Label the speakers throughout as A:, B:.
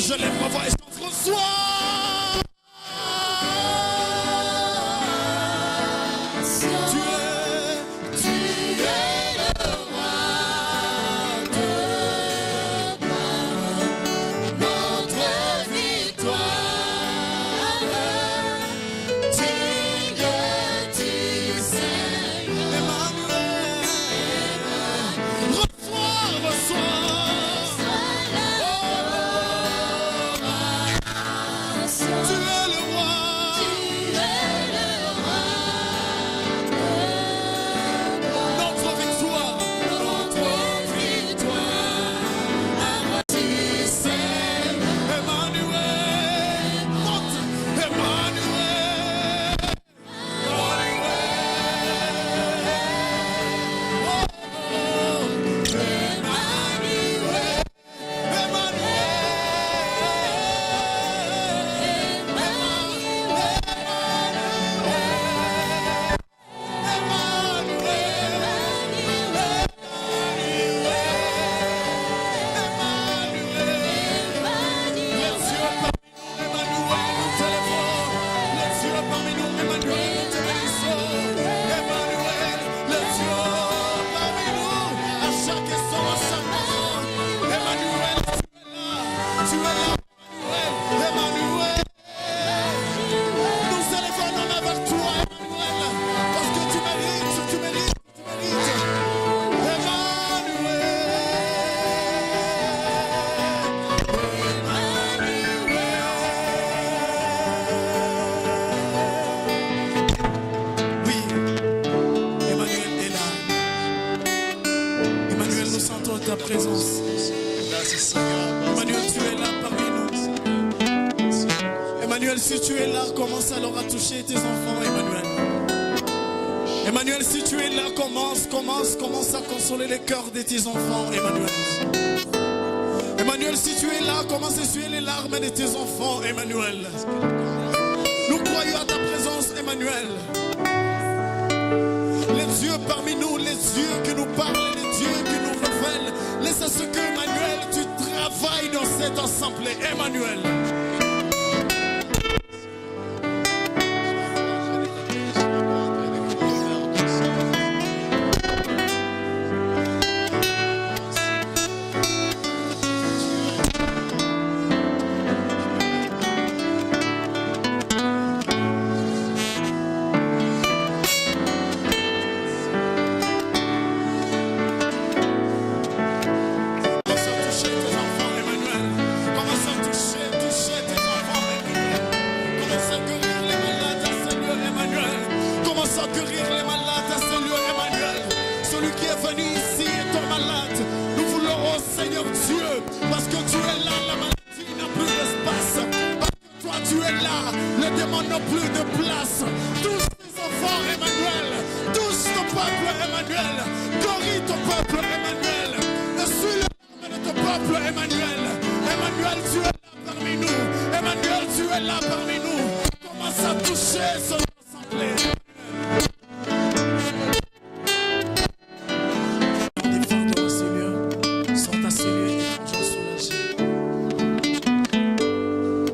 A: Je lève ma voix et je reçois. Ta présence. Merci Seigneur. Emmanuel, tu es là parmi nous. Emmanuel, si tu es là, commence alors à toucher tes enfants, Emmanuel. Emmanuel, si tu es là, commence à consoler les cœurs de tes enfants, Emmanuel. Emmanuel, si tu es là, commence à essuyer les larmes de tes enfants, Emmanuel. Nous croyons à ta présence, Emmanuel. Les dieux parmi nous, les dieux qui nous parlent, les dieux qui nous révèlent. Laisse à ce que, Emmanuel, tu travailles dans cette assemblée, Emmanuel. tu es là. Ne demandons plus de place. Tous tes enfants, Emmanuel. Tous ton peuple, Emmanuel. Glorifie ton peuple, Emmanuel. Je suis le de ton peuple, Emmanuel. Emmanuel, tu es là parmi nous. Emmanuel, tu es là parmi nous. Commence à toucher son assemblée. Les fardeaux dans ces lieux sont à ces lieux et les gens soulagés.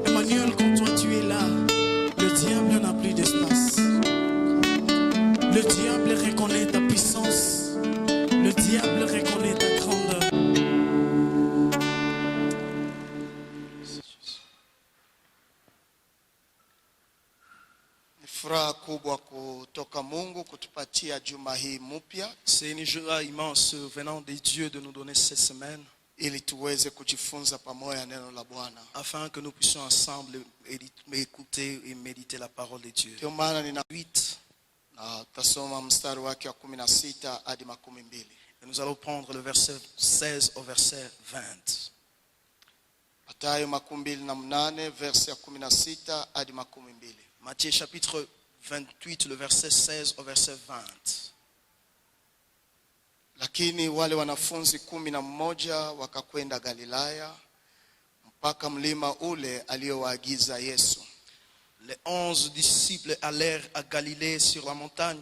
A: Emmanuel, quand toi tu es là, le diable n'a plus d'espace. Le diable reconnaît ta puissance. Le diable reconnaît ta grandeur.
B: Furaha kubwa kutoka Mungu kutupatia juma hii mpya.
A: C'est une joie immense venant de Dieu de nous donner cette semaine
B: ili tuweze kujifunza pamoja neno la Bwana.
A: Afin que nous puissions ensemble écouter et méditer la parole de Dieu.
B: Ndio maana nina 8 na tasoma mstari wake wa 16 hadi 12.
A: Et nous allons prendre le verset 16 au verset 20.
B: Mathayo 28 verset 16 hadi 12.
A: Matthieu chapitre 28, le verset 16 au verset 20.
B: Lakini wale wanafunzi 11 wakakwenda Galilaya mpaka mlima ule aliowaagiza Yesu.
A: Les 11 disciples allèrent à Galilée sur la montagne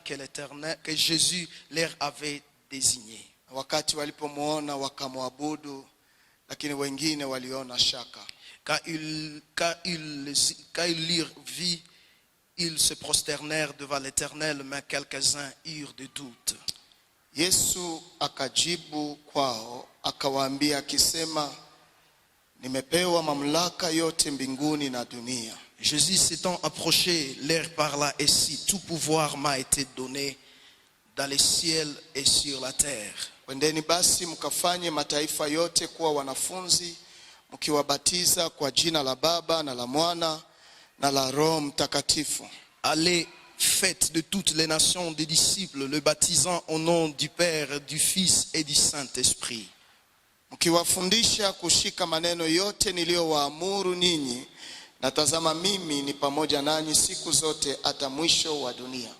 A: que Jésus leur avait désignée.
B: Wakati walipomuona wakamwabudu, lakini wengine waliona shaka.
A: Quand ils l'eurent vu, ils se prosternèrent devant l'Éternel, mais quelques-uns eurent des doutes.
B: Yesu akajibu kwao akawaambia akisema, nimepewa mamlaka yote mbinguni na dunia.
A: Jésus s'étant approché leur parla ainsi, tout pouvoir m'a été donné dans les ciels et sur la terre.
B: Kwendeni basi mkafanye mataifa yote kuwa wanafunzi, mkiwabatiza kwa jina la Baba na la Mwana na la Roho Mtakatifu.
A: Allez, faites de toutes les nations des disciples, le baptisant au nom du Père, du Fils et du Saint-Esprit.
B: Mkiwafundisha kushika maneno yote niliyowaamuru ninyi, na tazama mimi ni pamoja nanyi siku zote hata mwisho wa dunia.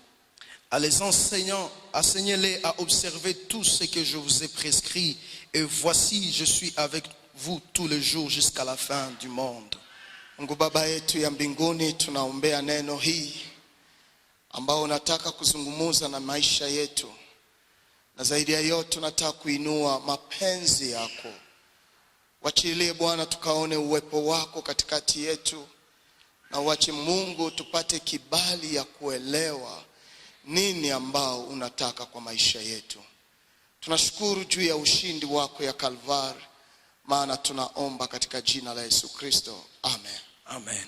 A: À les enseignants, enseignez-les à observer tout ce que je vous ai prescrit, et voici je suis avec vous tous les jours jusqu'à la fin du monde.
B: Mungu Baba yetu ya mbinguni, tunaombea neno hii ambao unataka kuzungumuza na maisha yetu, na zaidi ya yote tunataka kuinua mapenzi yako. Wachilie Bwana tukaone uwepo wako katikati yetu, na wache Mungu tupate kibali ya kuelewa nini ambao unataka kwa maisha yetu. Tunashukuru juu ya ushindi wako ya Kalvari, maana tunaomba katika jina la Yesu Kristo. Amen.
A: Amen.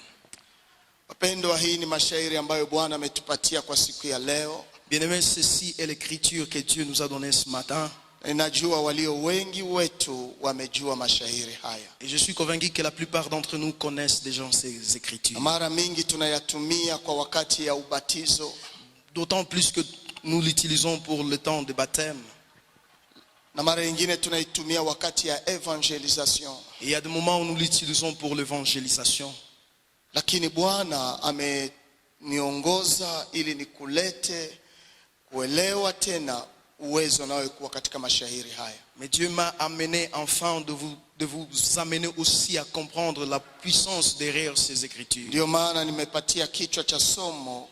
B: Wapendwa, hii ni mashairi ambayo Bwana ametupatia kwa siku ya leo.
A: Bien-aimés, ceci est l'écriture que Dieu nous a donnée ce matin.
B: Ninajua walio wengi wetu wamejua mashairi haya.
A: Et je suis convaincu que la plupart d'entre nous connaissent déjà ces écritures.
B: Mara mingi tunayatumia kwa wakati ya ubatizo.
A: D'autant plus que nous l'utilisons pour le temps de baptême.
B: Na mara nyingine tunaitumia wakati ya evangelisation.
A: Et il y a des moments où nous l'utilisons pour l'évangélisation.
B: Lakini Bwana ameniongoza ili nikulete kuelewa tena uwezo unaokuwa katika mashairi haya.
A: Mais Dieu m'a amené enfin de vous amener aussi à comprendre la puissance derrière ces écritures.
B: Ndio maana nimepatia kichwa cha somo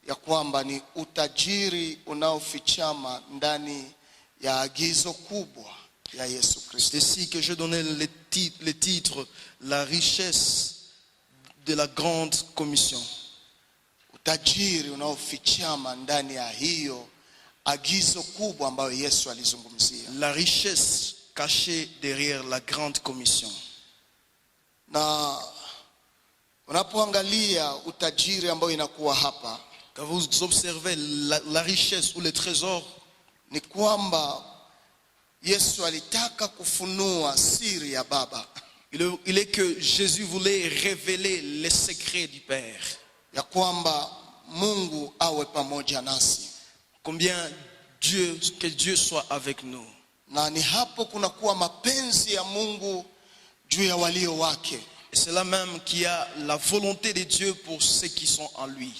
B: ya kwamba ni utajiri unaofichama ndani ya agizo kubwa ya Yesu Kristo.
A: C'est ici que je donnais le titre la richesse de la grande commission.
B: Utajiri unaofichama ndani ya hiyo agizo kubwa ambayo Yesu alizungumzia.
A: La richesse cachée derrière la grande commission.
B: Na unapoangalia utajiri ambao inakuwa hapa,
A: quand vous observez la richesse ou le trésor,
B: ni kwamba Yesu alitaka kufunua siri ya Baba.
A: Il est que Jésus voulait révéler les secrets du Père.
B: Ya kwamba Mungu awe pamoja nasi.
A: Combien que Dieu soit avec nous.
B: Na ni hapo kunakuwa mapenzi ya Mungu juu ya walio wake.
C: Et c'est là même qu'il y a la volonté de Dieu pour ceux qui sont en lui.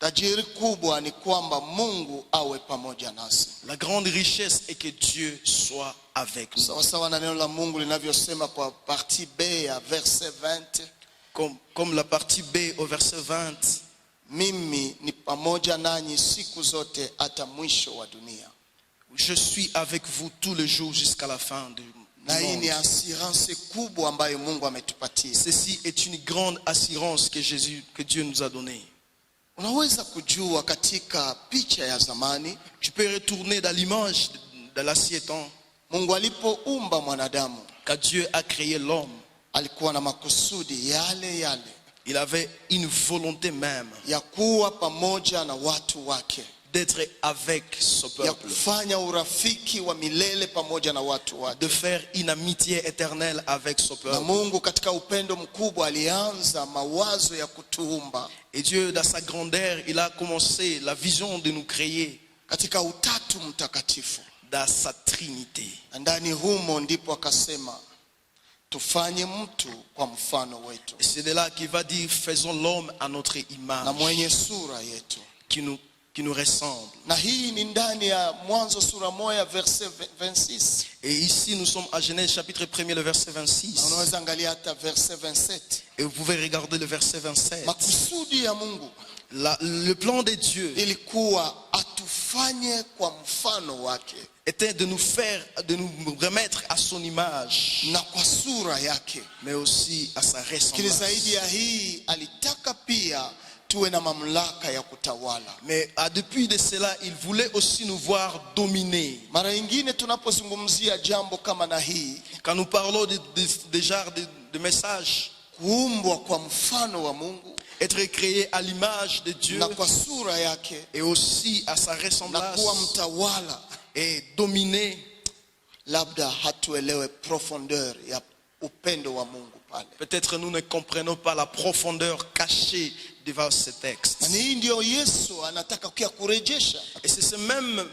B: Tajiri kubwa ni kwamba Mungu awe pamoja nasi.
C: La grande richesse est que Dieu soit avec nous.
B: Sawa sawa na neno la Mungu linavyosema kwa partie B ya verset 20.
C: Comme la partie B au verset 20.
B: Mimi ni pamoja nanyi siku zote hata mwisho wa dunia.
C: Je suis avec vous tous les jours jusqu'à la fin du
B: Na hii ni
C: monde.
B: assurance kubwa ambayo Mungu ametupatia.
C: Ceci est une grande assurance que Dieu nous a donnée.
B: Unaweza kujua katika picha ya zamani,
C: Tu peux retourner dans l'image de l'ancien temps.
B: Mungu alipoumba mwanadamu,
C: Quand Dieu a créé l'homme,
B: alikuwa na makusudi yale yale
C: il avait une volonté même
B: ya kuwa pamoja na watu wake,
C: d'être avec son
B: ya
C: peuple,
B: kufanya urafiki wa milele pamoja na watu wake.
C: de faire une amitié éternelle avec son
B: Na
C: peuple.
B: Mungu katika upendo mkubwa alianza mawazo ya kutuumba
C: Et Dieu, dans sa grandeur, il a commencé la vision de nous créer
B: katika utatu mtakatifu.
C: dans sa Trinité.
B: Na ndani humo ndipo akasema tufanye mtu kwa mfano wetu
C: Et c'est de là qu'il va dire, faisons l'homme à notre
B: na
C: image,
B: mwenye sura yetu.
C: qui nous ressemble.
B: Na hii ni ndani ya Mwanzo sura moja verset 26.
C: Et ici, nous sommes à Genèse chapitre 1er, le verset 26.
B: Na unaweza angalia hata verset 27.
C: Et vous pouvez regarder le verset 27.
B: Makusudi ya Mungu
C: Le plan de Dieu
B: ilikuwa atufanye kwa mfano wake
C: était de nous remettre à son image,
B: na kwa sura yake.
C: mais aussi à sa
B: Kile
C: ressemblance.
B: zaidi ya hii alitaka pia tuwe na mamlaka ya kutawala.
C: Mais depuis de cela, il voulait aussi nous voir dominer.
B: Mara nyingine tunapozungumzia jambo kama na hii,
C: Quand nous parlons de genre de message,
B: kuumbwa kwa mfano wa Mungu
C: être créé à l'image de Dieu
B: na kwa sura yake
C: et aussi à sa
B: na
C: ressemblance
B: kuwa mtawala,
C: et dominer,
B: labda hatuelewe profondeur ya upendo wa Mungu pale.
C: peut-être nous ne comprenons pas la profondeur cachée devant ce texte.
B: Na hii ndio Yesu anataka kia kurejesha,
C: Et c'est ce même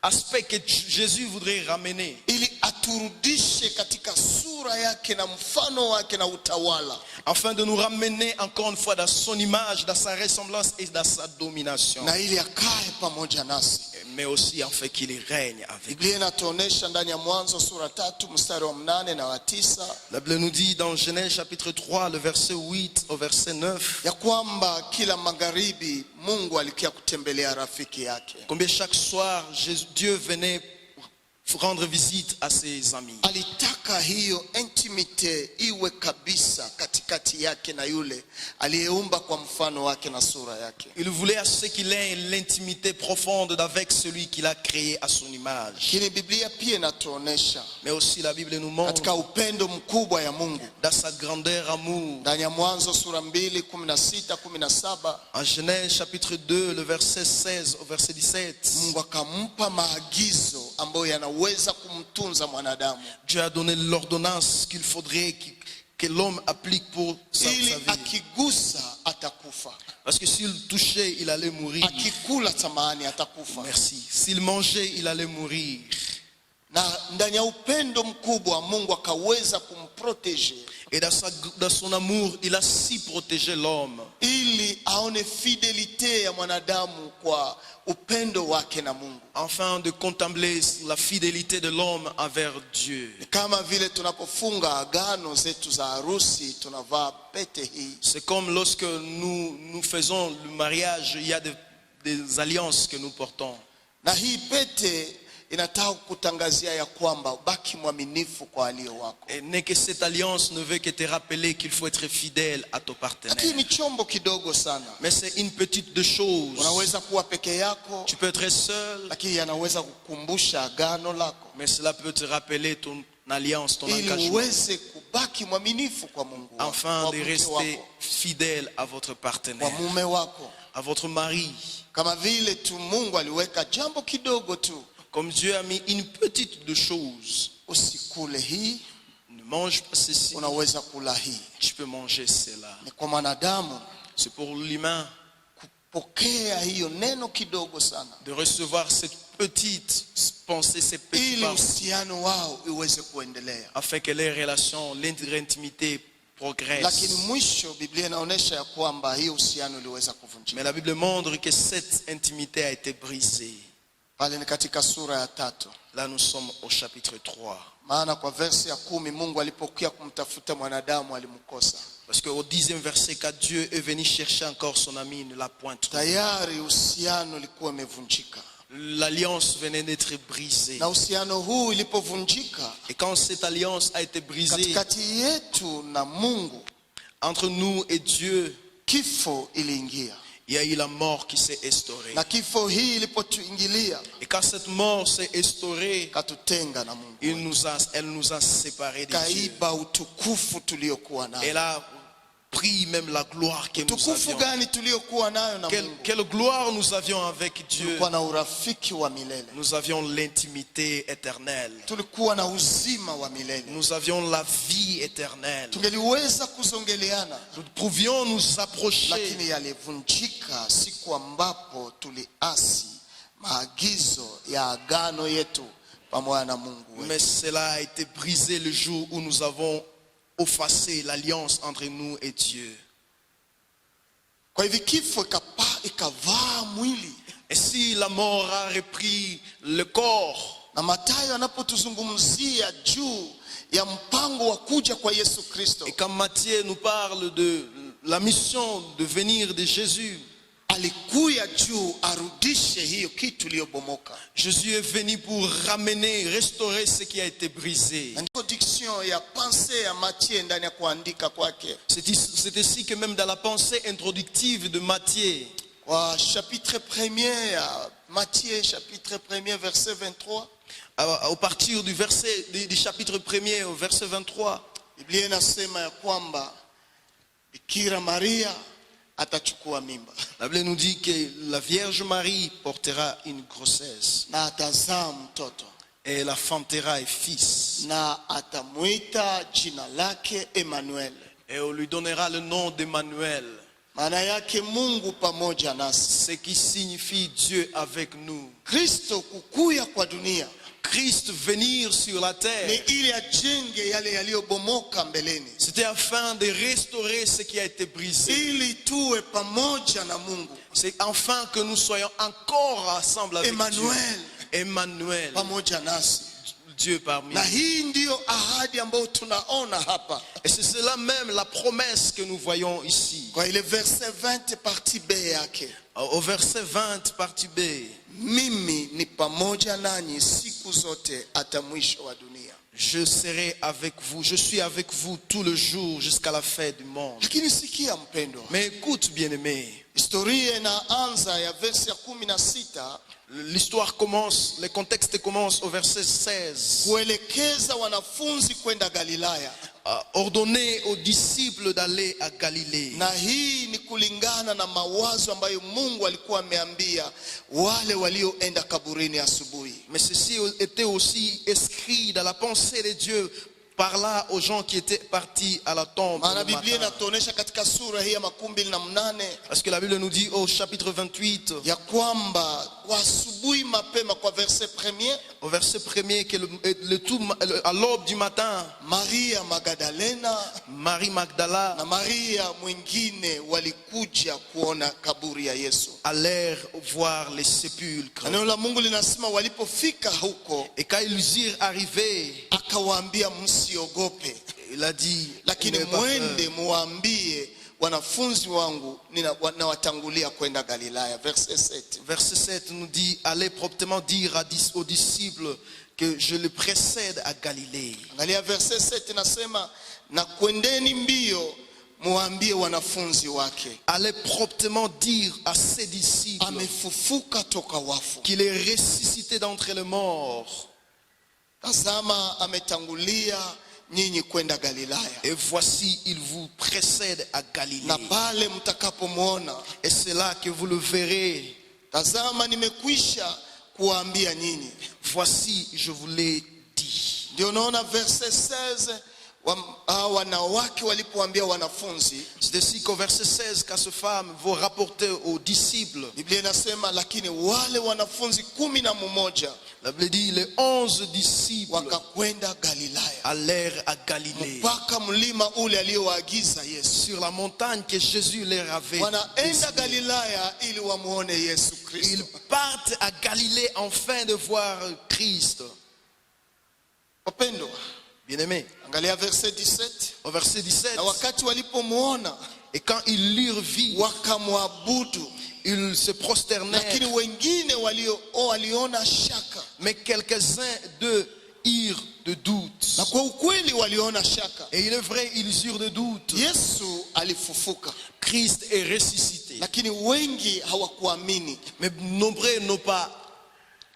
C: aspect que Jésus voudrait ramener,
B: ili aturudishe katika sura yake na mfano wake na utawala,
C: afin de nous ramener encore une fois dans son image, dans sa ressemblance et dans sa domination,
B: na ili akae pamoja nasi.
C: mais aussi afin qu'il règne avec nous.
B: Biblia inatuonesha ndani ya Mwanzo sura 3 mstari wa 8 na wa 9
C: La Bible nous dit dans Genèse chapitre 3, le verset 8 au verset 9,
B: ya kwamba kila magharibi Mungu alikia kutembelea rafiki yake.
C: combien chaque soir Dieu venait rendre visite à ses amis.
B: Alitaka hiyo intimite iwe kabisa katikati yake na yule aliyeumba kwa mfano wake na sura yake.
C: Il voulait à ce qu'il ait l'intimité profonde avec celui qu'il a créé à son image.
B: Kile Biblia pia inatuonesha
C: Mais aussi la Bible nous montre
B: katika upendo mkubwa ya Mungu
C: dans sa grandeur amour.
B: ndani ya Mwanzo sura 2 16 17,
C: En Genèse chapitre 2, le verset 16 au verset 17,
B: Mungu akampa maagizo ambayo yanaweza kumtunza mwanadamu,
C: Dieu a donné l'ordonnance qu'il faudrait que l'homme applique pour sa
B: ili
C: vie.
B: akigusa atakufa,
C: Parce que s'il touchait, il allait mourir.
B: akikula tamani atakufa.
C: Merci. S'il mangeait, il allait mourir.
B: Na ndani ya upendo mkubwa Mungu akaweza kumprotege
C: Et dans son amour, il a si protégé l'homme,
B: ili aone fidelite ya mwanadamu kwa upendo wake na Mungu.
C: afin de contempler la fidélité de l'homme envers Dieu.
B: Ni kama vile tunapofunga agano zetu za harusi tunavaa pete hii.
C: C'est comme lorsque nous faisons le mariage, il y a des alliances que nous portons.
B: Na hii pete inataka kutangazia ya kwamba baki mwaminifu kwa alio wako.
C: Et n'est que cette alliance ne veut que te rappeler qu'il faut être fidèle à ton
B: Lakini
C: partenaire.
B: ni chombo kidogo sana.
C: Mais c'est une petite de choses.
B: Unaweza kuwa peke yako,
C: Tu peux être seul,
B: lakini yanaweza kukumbusha agano lako
C: mais cela peut te rappeler ton alliance, ton
B: ili
C: engagement,
B: uweze kubaki mwaminifu kwa Mungu wako,
C: afin
B: kwa
C: de
B: mke
C: rester
B: wako,
C: fidèle à votre
B: kwa
C: partenaire,
B: mume wako.
C: à votre mari.
B: Kama vile tu Mungu aliweka jambo kidogo tu,
C: Comme Dieu a mis une petite de choses.
B: usikule hii,
C: Ne mange pas ceci,
B: unaweza kula hii.
C: tu peux manger cela.
B: Ni kwa mwanadamu
C: C'est pour l'humain
B: kupokea hiyo neno kidogo sana,
C: de recevoir cette petite pensée, ces petits
B: ili
C: paroles,
B: uhusiano wao iweze kuendelea.
C: afin que les relations, leur intimité progresse.
B: Lakini mwisho Biblia inaonyesha ya kwamba hiyo uhusiano uliweza kuvunjika.
C: Mais la Bible montre que cette intimité a été brisée.
B: Pale ni katika sura ya 3.
C: Là nous sommes au chapitre 3.
B: Maana kwa verse ya 10 Mungu alipokuja kumtafuta mwanadamu alimkosa.
C: Parce qu'au 10e verset, quand Dieu est venu chercher encore son ami, il ne l'a point trouvé.
B: Tayari uhusiano ulikuwa umevunjika.
C: L'alliance venait d'être brisée.
B: Na uhusiano huu ilipovunjika,
C: Et quand cette alliance a été brisée
B: katikati yetu na Mungu,
C: entre nous et Dieu,
B: kifo iliingia.
C: il y a eu la mort qui s'est instaurée.
B: Na kifo hii ilipotuingilia,
C: Et quand cette mort s'est instaurée,
B: katutenga na Mungu.
C: elle nous a séparés de Dieu.
B: Kaiba utukufu tuliokuwa nayo.
C: Elle a pris même la gloire que nous
B: Utukufu
C: avions.
B: gani tuliokuwa nayo na Mungu?
C: Quelle gloire nous avions avec Dieu.
B: Tulikuwa na urafiki wa milele.
C: Nous avions l'intimité éternelle.
B: Tulikuwa na uzima wa milele.
C: Nous avions la vie éternelle.
B: Tungeliweza kuzongeleana,
C: Nous pouvions nous approcher.
B: lakini yalivunjika siku ambapo tuliasi maagizo ya agano yetu pamoja na Mungu wetu.
C: Mais cela a été brisé le jour où nous avons effacé l'alliance entre nous et Dieu.
B: Kwa hivyo kifo ikavaa mwili.
C: Et si la mort a repris le corps,
B: Na Mathayo anapotuzungumzia juu ya mpango wa kuja kwa Yesu Kristo,
C: et quand Matthieu nous parle de la mission de venir de Jésus,
B: alikuya juu arudishe hiyo kitu iliyobomoka.
C: Jésus est venu pour ramener, restaurer ce qui a été brisé.
B: Introduction ya pensée ya Matthieu ndani ya kuandika kwake.
C: C'est ici que même dans la pensée introductive de Matthieu,
B: Kwa chapitre 1er ya Matthieu chapitre 1er verset 23,
C: au partir du chapitre 1er au verset 23,
B: Biblia inasema ya kwamba Bikira Maria atachukua mimba
C: la Bible nous dit que la Vierge Marie portera une grossesse
B: na atazaa mtoto
C: et elle enfantera un fils.
B: na atamuita jina lake Emmanuel.
C: Et on lui donnera le nom d'Emmanuel,
B: Maana yake Mungu pamoja nasi.
C: ce qui signifie Dieu avec nous.
B: Kristo kukuya kwa dunia
C: Christ venir sur la
B: ni
C: terre,
B: ili ajenge yale yaliyobomoka mbeleni,
C: c'était afin de restaurer ce qui a été brisé.
B: ili tuwe pamoja na Mungu.
C: C'est enfin que nous soyons encore ensemble avec
B: Emmanuel.
C: Dieu. Emmanuel,
B: Pamoja nasi.
C: Dieu parmi
B: Na
C: nous.
B: hii ndiyo ahadi ambayo tunaona hapa
C: Et c'est cela même la promesse que nous voyons ici.
B: kwa ile verset 20 partie B yake.
C: Au verset 20, partie B.
B: Mimi ni pamoja nanyi siku zote hata mwisho wa dunia.
C: Je serai avec vous, je suis avec vous tout le jour jusqu'à la fin du monde.
B: Lakini sikia mpendwa,
C: Mais écoute, bien-aimé,
B: historia inaanza ya verse ya 16
C: l'histoire commence, le contexte commence au verset 16.
B: kuelekeza wanafunzi kwenda Galilaya.
C: Ordonner aux disciples d'aller à Galilée.
B: Na hii ni kulingana na mawazo ambayo Mungu alikuwa ameambia wale walioenda kaburini asubuhi.
C: Mais ceci était aussi inscrit dans la pensée de Dieu par là aux gens qui étaient partis à la tombe.
B: Maana
C: le
B: Biblia
C: matin.
B: inatuonesha katika sura hii ya 28
C: Parce que la Bible nous dit au chapitre 28,
B: ya kwamba kwa asubuhi mapema kwa verset 1er
C: au verset 1er, que à l'aube du matin,
B: Maria Magdalena
C: Marie Magdala
B: na Maria mwingine walikuja kuona kaburi ya Yesu.
C: allèrent voir les sépulcres.
B: Neno la Mungu linasema walipofika huko
C: Et quand ils eurent arrivé,
B: akawaambia msiogope,
C: il a dit,
B: lakini
C: n'ayez pas
B: mwende
C: peur.
B: muambie wanafunzi wangu nawatangulia kwenda Galilaya. Verset 7.
C: Verset 7 nous dit, allez promptement dire aux disciples que je le précède à Galilée.
B: Angalia verset 7 nasema, na kwendeni mbio muambie wanafunzi wake
C: Allez promptement dire à ses disciples
B: amefufuka toka wafu.
C: qu'il est ressuscité d'entre les morts.
B: Tazama ametangulia nyinyi kwenda Galilaya.
C: Et voici, il vous précède à Galilée.
B: Na pale mtakapomwona,
C: Et c'est là que vous le verrez.
B: tazama nimekwisha kuwaambia nyinyi.
C: Voici, je vous l'ai dit.
B: Ndio unaona verset 16 wanawake walipoambia wanafunzi,
C: C'est ainsi qu'au verset 16, quand ces femmes vont rapporter aux disciples,
B: Biblia inasema lakini wale wanafunzi 11
C: La Bible dit les 11 disciples
B: wakakwenda Galilaya,
C: allèrent à Galilée,
B: mpaka mlima ule aliyowaagiza Yesu.
C: sur la montagne que Jésus leur avait
B: Wanaenda
C: dessinée.
B: Galilaya ili wamuone Yesu
C: Ils
B: Kristo.
C: partent à Galilée afin de voir Christ.
B: Wapendwa,
C: Bien-aimés,
B: angalia verset 17.
C: au verset 17,
B: Na wakati walipomuona
C: et quand ils l'eurent vu,
B: wakamwabudu,
C: ils se prosternèrent,
B: lakini wengine waliona shaka,
C: mais quelques-uns d'eux eurent de doutes.
B: na kwa ukweli waliona shaka.
C: Et il est vrai, ils eurent de doutes.
B: Yesu alifufuka,
C: Christ est ressuscité.
B: lakini wengi hawakuamini.
C: Mais nombreux n'ont pas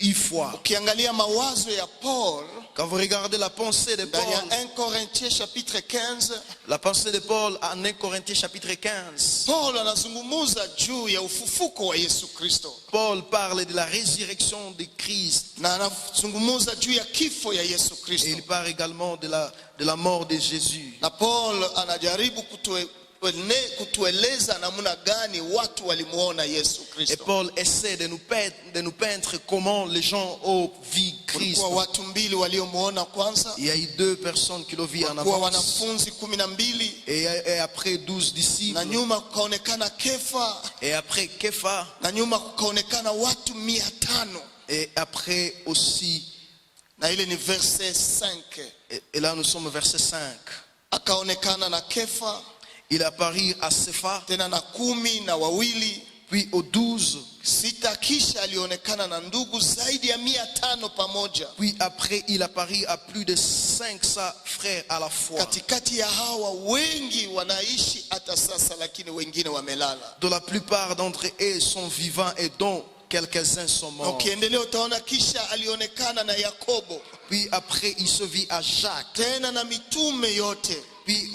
C: eu foi.
B: Ukiangalia mawazo ya Paul
C: Quand vous regardez la pensée de
B: ndani ya
C: Paul,
B: 1 Corinthiens chapitre 15,
C: la pensée de Paul en 1 Corinthiens chapitre 15,
B: Paul anazungumuza juu ya ufufuko wa Yesu Kristo,
C: Paul parle de la résurrection de Christ.
B: na anazungumuza juu ya kifo ya Yesu
C: Et
B: Kristo.
C: il parle également de la mort de Jésus.
B: Na Paul anajaribu kutueleza namna gani watu walimuona Yesu
C: Et
B: Kristo.
C: Paul essaie de nous peindre comment les gens ont vu Christ.
B: Kulikuwa watu mbili waliomuona kwanza,
C: Il y a eu 2 personnes qui l'ont vu en
B: kuwa
C: avance.
B: wanafunzi 12,
C: Et après 12
B: na
C: disciples.
B: nyuma kukaonekana Kefa,
C: Et après Kepha.
B: na nyuma kukaonekana watu 500.
C: Et après aussi,
B: Na ile ni verset 5.
C: et là nous sommes au verset 5.
B: Akaonekana na Kefa,
C: Il apparut à Sepha,
B: tena na 12,
C: puis aux 12.
B: 6, kisha alionekana na ndugu zaidi ya 500 pamoja.
C: Puis après, il apparut à plus de 500 frères à la fois.
B: Katikati ya hawa wengi wanaishi hata sasa, lakini wengine wamelala.
C: Dont la plupart d'entre eux sont vivants et dont quelques-uns sont
B: Na
C: morts.
B: ukiendelea utaona kisha alionekana na Yakobo,
C: Puis après, il se vit à Jacques,
B: tena na mitume yote,
C: puis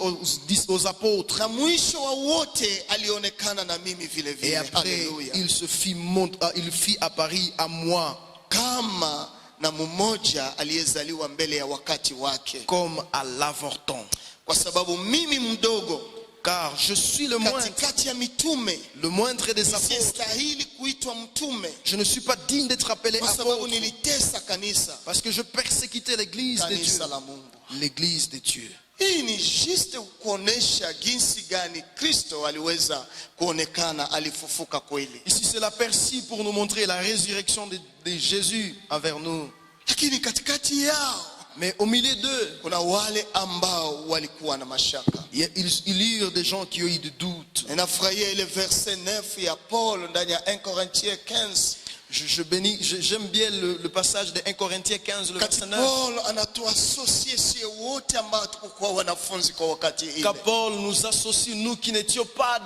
C: aux apôtres.
B: na mwisho wa wote alionekana na mimi vile
C: Et
B: vile.
C: après,
B: Haleluya.
C: il fit apparaître à moi
B: Kama na mmoja aliyezaliwa mbele ya wakati wake,
C: comme à l'avorton.
B: kwa sababu mimi mdogo
C: Car je suis le
B: katikati ya mitume
C: moindre des apôtres.
B: siyestahili kuitwa mtume,
C: Je ne suis pas digne d'être appelé
B: kwa sababu
C: apôtre
B: nilitesa kanisa,
C: parce que je persécutais l'église de Dieu.
B: kanisa la Mungu.
C: L'église de Dieu.
B: Hii ni juste kuonesha jinsi gani Kristo aliweza kuonekana, alifufuka kweli.
C: Ici, c'est l'aperçu pour nous montrer la résurrection de Jésus envers nous.
B: Lakini katikati yao
C: Mais au milieu d'eux,
B: kuna wale ambao walikuwa na mashaka.
C: il y a des gens qui ont eu des doutes.
B: Ninafurahia ile verset 9 ya Paul ndani ya 1 Corinthiens 15.
C: J'aime bien le passage de 1 Corinthiens 15, le verset 9.
B: Paul anatuasosie sie wote ambao tukuwa wanafunzi kwa wakati ile.
C: Car Paul nous associe, nous qui n'étions pas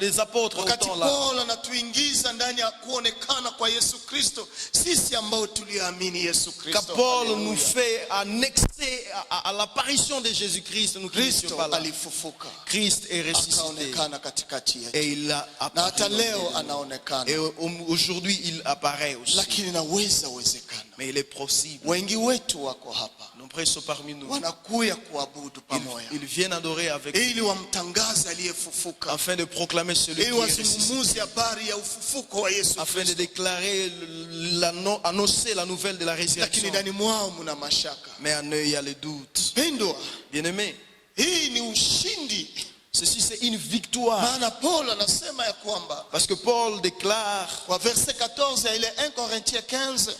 C: des apôtres au
B: Wakati
C: temps-là.
B: Paul anatuingiza ndani ya kuonekana kwa Yesu Kristo, sisi ambao tuliamini Yesu Kristo.
C: Car Paul
B: Haleluya.
C: nous fait annexer à l'apparition de Jésus-Christ, nous qui n'étions
B: Kristo
C: pas là.
B: alifufuka,
C: Christ est ressuscité
B: akaonekana katikati yetu,
C: et il a
B: na hata
C: apparu.
B: leo anaonekana.
C: Et aujourd'hui, il apparaît aussi.
B: Lakini naweza wezekana
C: Mais il est possible.
B: wengi wetu wako hapa
C: Nombreux sont parmi nous.
B: wanakuya kuabudu pamoja
C: Ils viennent adorer avec nous
B: ili wamtangaze aliyefufuka,
C: afin de proclamer celui qui
B: ili
C: est ressuscité,
B: wazungumuze habari ya ufufuko wa Yesu
C: afin de
B: Kristo,
C: déclarer, annoncer la nouvelle de la
B: lakini
C: résurrection.
B: ndani mwao mna mashaka.
C: Mais en eux, il y a le doute.
B: Pendwa,
C: Bien-aimés,
B: hii ni ushindi,
C: ceci c'est une victoire.
B: maana Paul anasema ya kwamba
C: Parce que Paul déclare
B: kwa verse 14 ya ile 1 Corinthiens 15,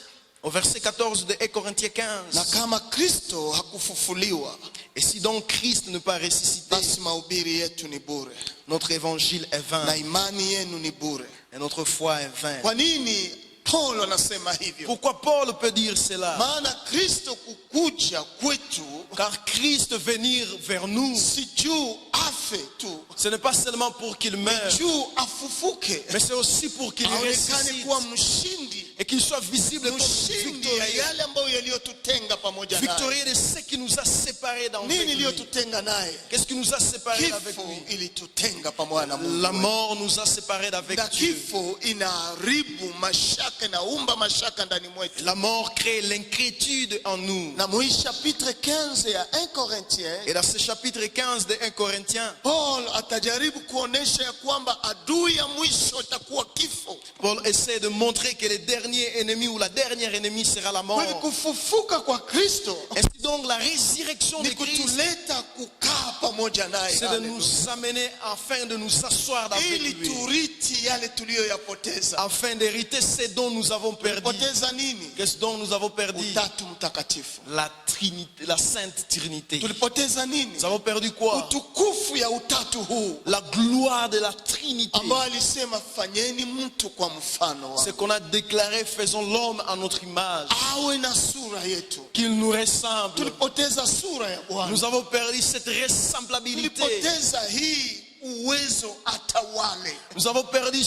C: au verset 14 de 1 Corinthiens
B: na
C: 15,
B: kama Kristo hakufufuliwa,
C: et si donc Christ ne pas ressuscité,
B: basi mahubiri yetu ni bure
C: notre évangile est
B: na
C: vain
B: imani yenu ni bure.
C: et notre foi est vain.
B: Kwa nini Paul anasema hivyo?
C: Pourquoi Paul peut dire cela?
B: Maana Kristo kukuja kwetu
C: Car Christ venir vers nous,
B: si juu afe tu,
C: ce n'est pas seulement pour qu'il meure,
B: juu afufuke,
C: mais c'est aussi pour qu'il
B: aonekane
C: ressuscite
B: kuwa mshindi,
C: et qu'il soit visible comme
B: mshindi ya
C: victorieux.
B: yale ambayo iliyotutenga pamoja naye?
C: Victorieux de ce qui nous a séparés d'avec
B: Nini
C: lui.
B: iliyotutenga naye?
C: Qu'est-ce qui nous a séparés d'avec
B: Kifo
C: lui?
B: ilitutenga pamoja na Mungu.
C: La mort nous a séparés d'avec
B: Na
C: Dieu.
B: kifo inaharibu mashaka, inaumba mashaka ndani mwetu.
C: La mort crée l'inquiétude en nous.
B: Na mwi chapitre 15 ya 1 Corinthiens,
C: Et dans ce chapitre 15 de 1 Corinthiens,
B: Paul atajaribu kuonesha ya kwamba adui ya mwisho itakuwa kifo.
C: Paul essaie de montrer que le dernier ennemi ou la dernière ennemie sera la mort.
B: Kwa kufufuka kwa Kristo
C: Ainsi donc la résurrection de
B: ni
C: Christ,
B: kutuleta kukaa pamoja naye,
C: c'est de nous amener afin de nous asseoir avec
B: ili
C: lui,
B: turiti yale tuliyoyapoteza.
C: afin d'hériter ce dont nous avons perdu.
B: Tulipoteza nini?
C: Qu'est-ce dont nous avons perdu?
B: Utatu Mtakatifu.
C: La Trinité, la Sainte Trinité.
B: Tulipoteza nini?
C: Nous avons perdu quoi?
B: Utukufu ya utatu huu
C: La gloire de la Trinité.
B: ambao alisema fanyeni mtu kwa mfano
C: Ce
B: wangu,
C: qu'on a déclaré, faisons l'homme à notre image,
B: awe na sura yetu.
C: qu'il nous ressemble.
B: Tulipoteza sura ya Bwana.
C: Nous avons perdu cette ressemblabilité.
B: Tulipoteza hii uwezo atawale.
C: Nous avons perdu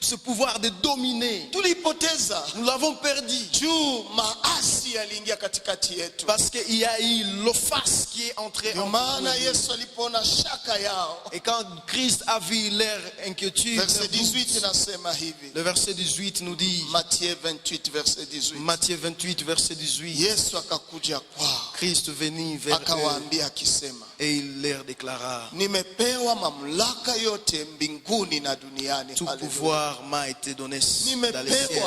C: ce pouvoir de dominer.
B: Tulipoteza
C: Nous l'avons perdu
B: juu maasi yaliingia katikati yetu.
C: parce qu'il y a eu l'offense qui est entrée
B: Ndio
C: en
B: maana
C: nous.
B: Yesu alipoona shaka yao,
C: Et quand Christ a vu leur inquiétude,
B: verset
C: leur
B: 18
C: doute,
B: inasema hivi,
C: le verset 18 nous dit,
B: Matthieu 28 verset 18,
C: Matthieu 28, verset 18,
B: Yesu akakuja kwao
C: Christ venit vers eux
B: akawaambia akisema,
C: et il leur déclara,
B: nimepewa mamlaka yote mbinguni na duniani.
C: tout
B: Haleluya.
C: pouvoir m'a été donné dans les cieux.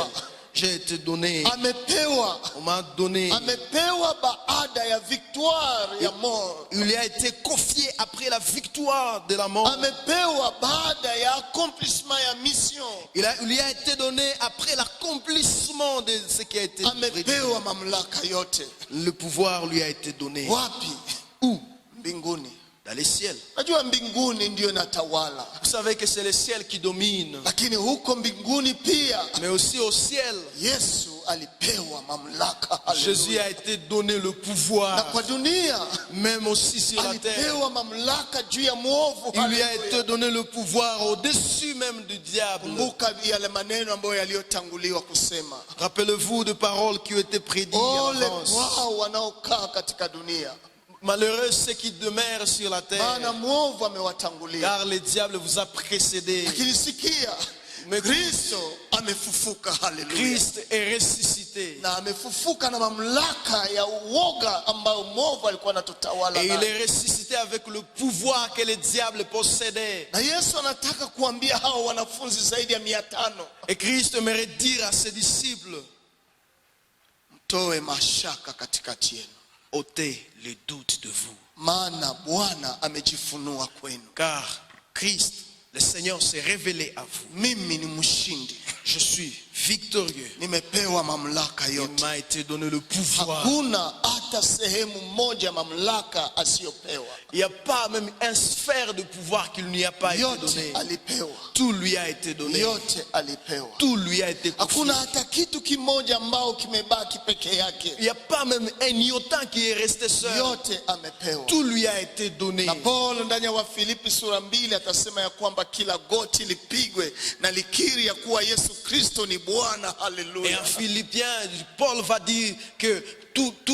C: J'ai été donné,
B: Amepewa,
C: on m'a donné,
B: amepewa baada ya victoire ya mort.
C: il lui a été confié après la victoire de la mort.
B: Amepewa baada ya accomplissement ya mission.
C: Il lui a été donné après l'accomplissement de ce qui a été prédit.
B: Amepewa mamlaka yote.
C: Le pouvoir lui a été donné.
B: Wapi?
C: Où?
B: Mbinguni.
C: Dans les ciels.
B: Najua mbinguni ndio inatawala,
C: Vous savez que c'est le ciel qui domine.
B: lakini huko mbinguni pia
C: Mais aussi au ciel,
B: Yesu alipewa mamlaka.
C: Jésus
B: Haleluya.
C: a été donné le
B: Na
C: pouvoir.
B: kwa dunia
C: Même aussi sur la terre.
B: alipewa mamlaka juu ya mwovu.
C: Il lui a
B: Haleluya.
C: été donné le pouvoir au-dessus même du diable.
B: Kumbuka yale maneno ambayo yaliyotanguliwa kusema,
C: Rappelez-vous de paroles qui ont été prédites en
B: ole
C: avance.
B: wao wanaokaa katika dunia,
C: Malheureux ceux qui demeurent sur la terre,
B: maana mwovu amewatangulia.
C: car le diable vous a précédé.
B: Lakini sikia,
C: Mais
B: Kristo amefufuka. Haleluya.
C: Christ est ressuscité.
B: Na amefufuka na mamlaka ya uoga ambayo mwovu alikuwa anatutawala
C: Et il
B: nayo.
C: est ressuscité avec le pouvoir que le diable possédait.
B: Na Yesu anataka kuambia hao wanafunzi zaidi ya 500,
C: Et Christ aimerait dire à ses disciples,
B: mtoe mashaka katikati yenu,
C: ôtez le doute de vous.
B: maana Bwana amejifunua kwenu.
C: Car Christ, le Seigneur, s'est révélé à vous.
B: Mimi ni mshindi,
C: Je suis victorieux.
B: nimepewa mamlaka
C: Il
B: yote.
C: m'a été donné le pouvoir.
B: Hakuna hata sehemu moja mamlaka asiyopewa.
C: Il n'y a pas même un sphère de pouvoir qu'il n'y a pas été
B: Yote
C: donné.
B: alipewa,
C: Tout lui a été donné.
B: yote alipewa.
C: Tout lui a été confié.
B: Hakuna hata kitu kimoja ambao kimebaki peke yake,
C: Il n'y a pas même un iota qui est resté seul.
B: yote amepewa.
C: Tout lui a été donné.
B: Na Paulo ndani ya Wafilipi sura 2 atasema ya kwamba kila goti lipigwe na likiri ya kuwa Yesu Kristo ni Bwana.
C: Et
B: Haleluya.
C: en Philippiens, Paul va dire que